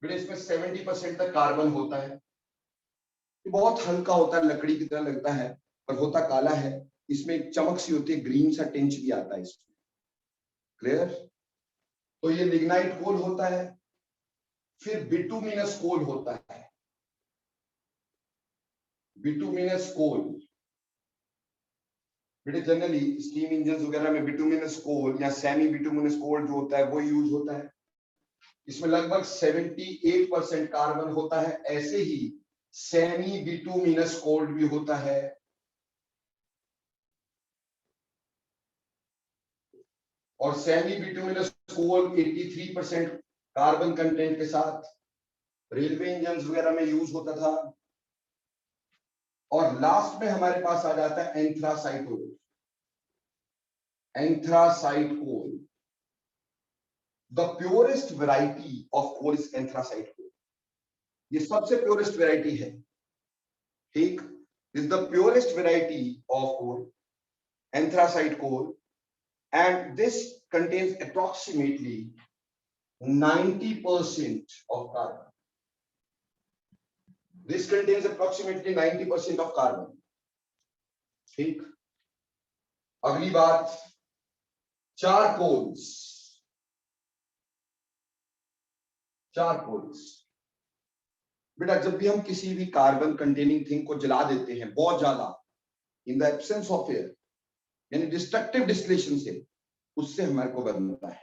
बेटा इसमें 70% तक कार्बन होता है। ये बहुत हल्का होता है, लकड़ी की तरह लगता है, पर होता काला है। इसमें एक चमक सी होती है, ग्रीन सा टिंच भी आता है इसमें। क्लियर? तो ये लिग्नाइट कोल होता है। फिर बिटुमिनस कोल होता है। बिटुमिनस कोल बेटे जनरली स्टीम इंजन वगैरह में बिटुमिनस कोल या सेमी बिटुमिनस कोल जो होता है वो यूज होता है। इसमें लगभग 78% कार्बन होता है। ऐसे ही सेमी बिटुमिनस कोल भी होता है। और सेमी बिटुमिनस कोल 83% कार्बन कंटेंट के साथ रेलवे इंजन वगैरह में यूज होता था। और लास्ट में हमारे पास आ जाता है anthracite coal. Anthracite coal, the purest variety of coal is anthracite coal. ये सबसे प्योरेस्ट वैरायटी है। ठीक, is the purest variety of coal, anthracite coal, and this contains approximately 90% of carbon. This contains approximately 90% of carbon. ठीक, अगली बात charcoals. Charcoals बेटा जब भी हम किसी भी कार्बन कंटेनिंग थिंग को जला देते हैं बहुत ज्यादा, इन द एब्सेंस ऑफ एयर, यानी डिस्ट्रक्टिव डिस्टिलेशन से, उससे हमारे को बनता है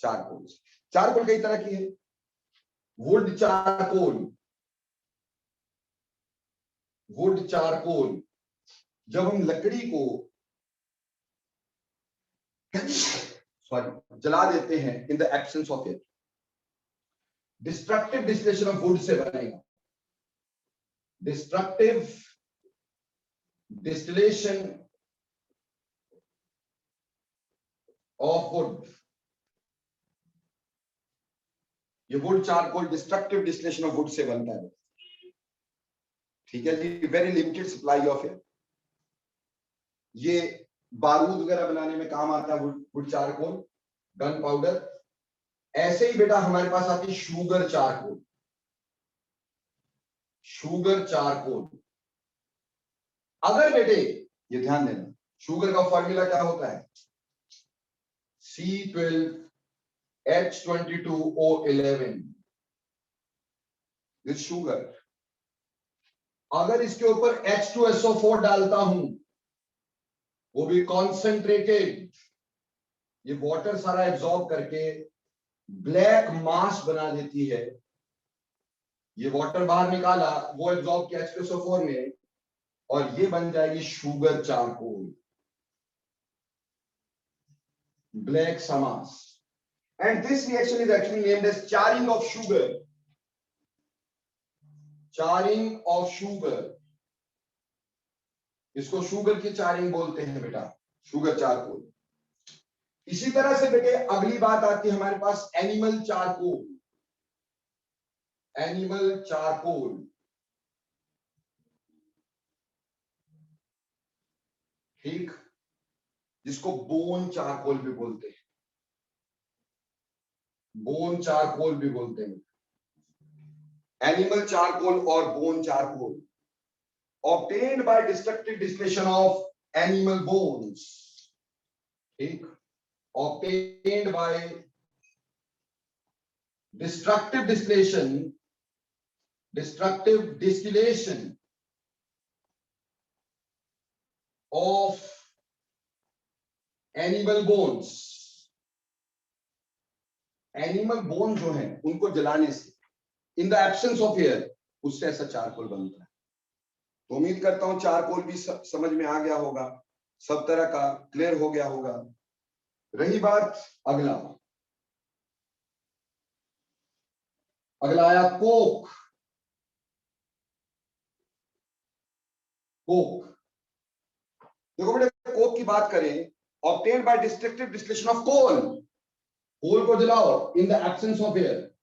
चारकोल। चारकोल कई तरह की है। Would charcoal. वुड चारकोल जब हम लकड़ी को जला देते हैं in the absence of air, destructive distillation of wood से बनेगा। डिस्ट्रक्टिव डिस्टिलेशन ऑफ वुड, ये wood charcoal destructive distillation of wood से बनता है। ठीक है जी, very limited supply of air. ये बारूद वगैरह बनाने में काम आता है वुड चारकोल, गन पाउडर। ऐसे ही बेटा हमारे पास आती है शुगर चारकोल। शुगर चारकोल, अगर बेटे ये ध्यान देना, शुगर का फॉर्मूला क्या होता है, C12H22O11, दिस शुगर। अगर इसके ऊपर H2SO4 डालता हूं, वो भी कॉन्सेंट्रेटेड, ये वाटर सारा एब्जॉर्ब करके ब्लैक मास बना देती है। ये वाटर बाहर निकाला, वो एब्जॉर्ब किया H2SO4 में, और ये बन जाएगी शुगर चारकोल, ब्लैक समास। And this reaction is actually named as charring of sugar. Charring of sugar, इसको शुगर की चारिंग बोलते हैं बेटा, शुगर चारकोल। इसी तरह से बेटे अगली बात आती है हमारे पास एनिमल चारकोल। एनिमल चारकोल, ठीक, जिसको बोन चारकोल भी बोलते हैं, बोन चारकोल भी बोलते हैं। एनिमल चारकोल और bone charcoal obtained by destructive distillation of animal bones, ठीक, obtained by destructive distillation of animal bones। Animal bone जो है उनको जलाने से, इन द एब्सेंस ऑफ एयर, उससे ऐसा चारकोल बनता है। तो उम्मीद करता हूं चारकोल भी समझ में आ गया होगा, सब तरह का क्लियर हो गया होगा। रही बात अगला आया कोक। कोक, देखो बेटे कोक की बात करें, obtained by destructive distillation of coal, coal को जलाओ in the absence of air,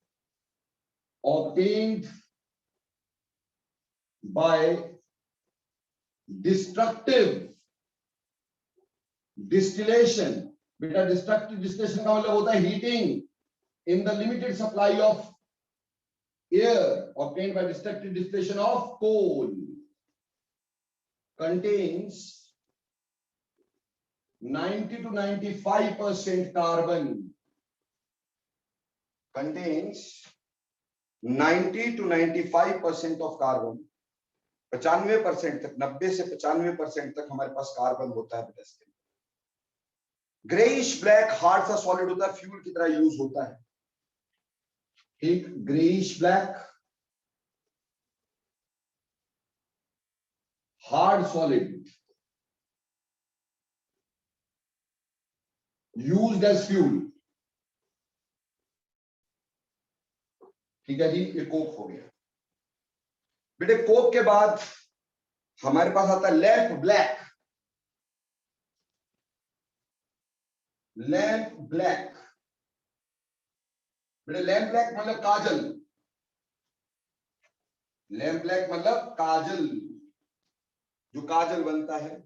obtained by destructive distillation. बेटा डिस्ट्रक्टिव डिस्टिलेशन का मतलब होता है heating in the limited supply of air, obtained by destructive distillation of coal, contains 90 to 95% carbon, contains 90 to 95% of carbon, 95% तक, 90 से 95% तक हमारे पास कार्बन होता है बेटा इसके। ग्रेइश ब्लैक हार्ड सा सॉलिड होता है, फ्यूल की तरह यूज होता है, ठीक, greyish black hard solid used as fuel, ठीक है जी, ये कोक हो गया। बेटे कोक के बाद हमारे पास आता है लैंप ब्लैक। लैंप ब्लैक, बेटे लैंप ब्लैक मतलब काजल, लैंप ब्लैक मतलब काजल, जो काजल बनता है।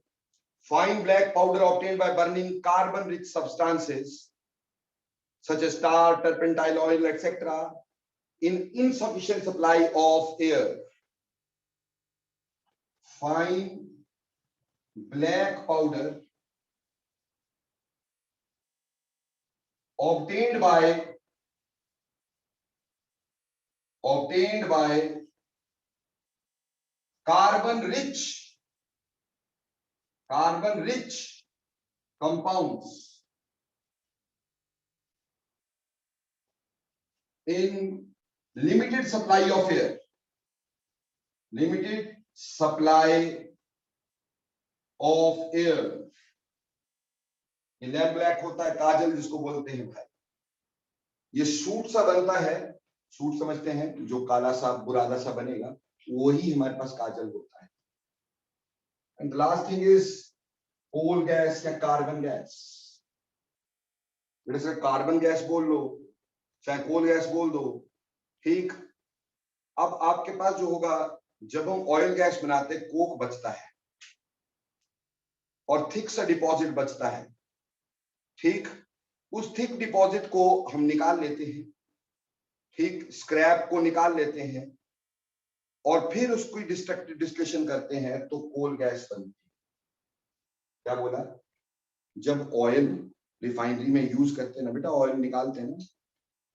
Fine black powder obtained by burning carbon rich substances such as tar, turpentine oil, etc. in insufficient supply of air. Fine black powder obtained by carbon rich compounds in limited supply of air, limited supply of air। ये lamp black होता है, काजल जिसको बोलते हैं भाई। ये suit सा बनता है, सूट समझते हैं, जो काला सा बुरादा सा बनेगा, वही हमारे पास काजल होता है। And the last thing is coal gas या कार्बन गैस। जैसे कार्बन गैस बोल लो, चाहे कोल गैस बोल दो, ठीक। अब आपके पास जो होगा, जब हम ऑयल गैस बनाते, कोक बचता है और थिक सा डिपॉजिट बचता है, ठीक। उस थिक डिपॉजिट को हम निकाल लेते हैं, ठीक, स्क्रैप को निकाल लेते हैं और फिर उसको डिस्ट्रक्टिव डिस्टिलेशन करते हैं तो कोल गैस बनती है। क्या बोला? जब ऑयल रिफाइनरी में यूज करते हैं ना बेटा, ऑयल निकालते हैं ना,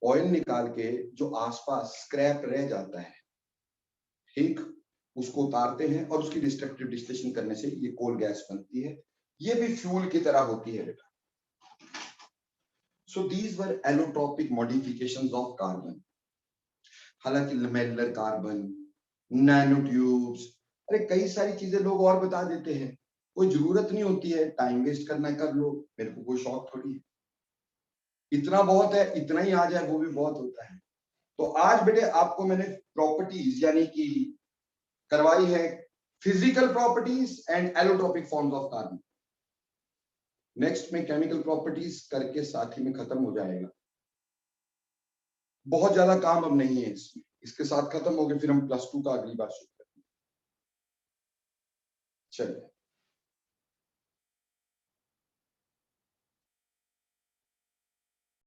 ऑयल निकाल के जो आसपास स्क्रैप रह जाता है, ठीक, उसको उतारते हैं और उसकी डिस्ट्रक्टिव डिस्टिलेशन करने से ये कोल गैस बनती है। ये भी फ्यूल की तरह होती है बेटा। So these were allotropic modifications of carbon. हालांकि लैमेलर कार्बन, नैनो ट्यूब्स, अरे कई सारी चीजें लोग और बता देते हैं, कोई जरूरत नहीं होती है, टाइम वेस्ट करना कर लो, मेरे को कोई शौक थोड़ी है, इतना बहुत है, इतना ही आ जाए वो भी बहुत होता है। तो आज बेटे आपको मैंने प्रॉपर्टीज यानी कि करवाई है physical properties and allotropic forms of carbon. Next में केमिकल प्रॉपर्टीज करके साथ ही में खत्म हो जाएगा। बहुत ज्यादा काम अब नहीं है इसमें, इसके साथ खत्म हो गए, फिर हम +2 का अगली बार शुरू करेंगे। चलिए।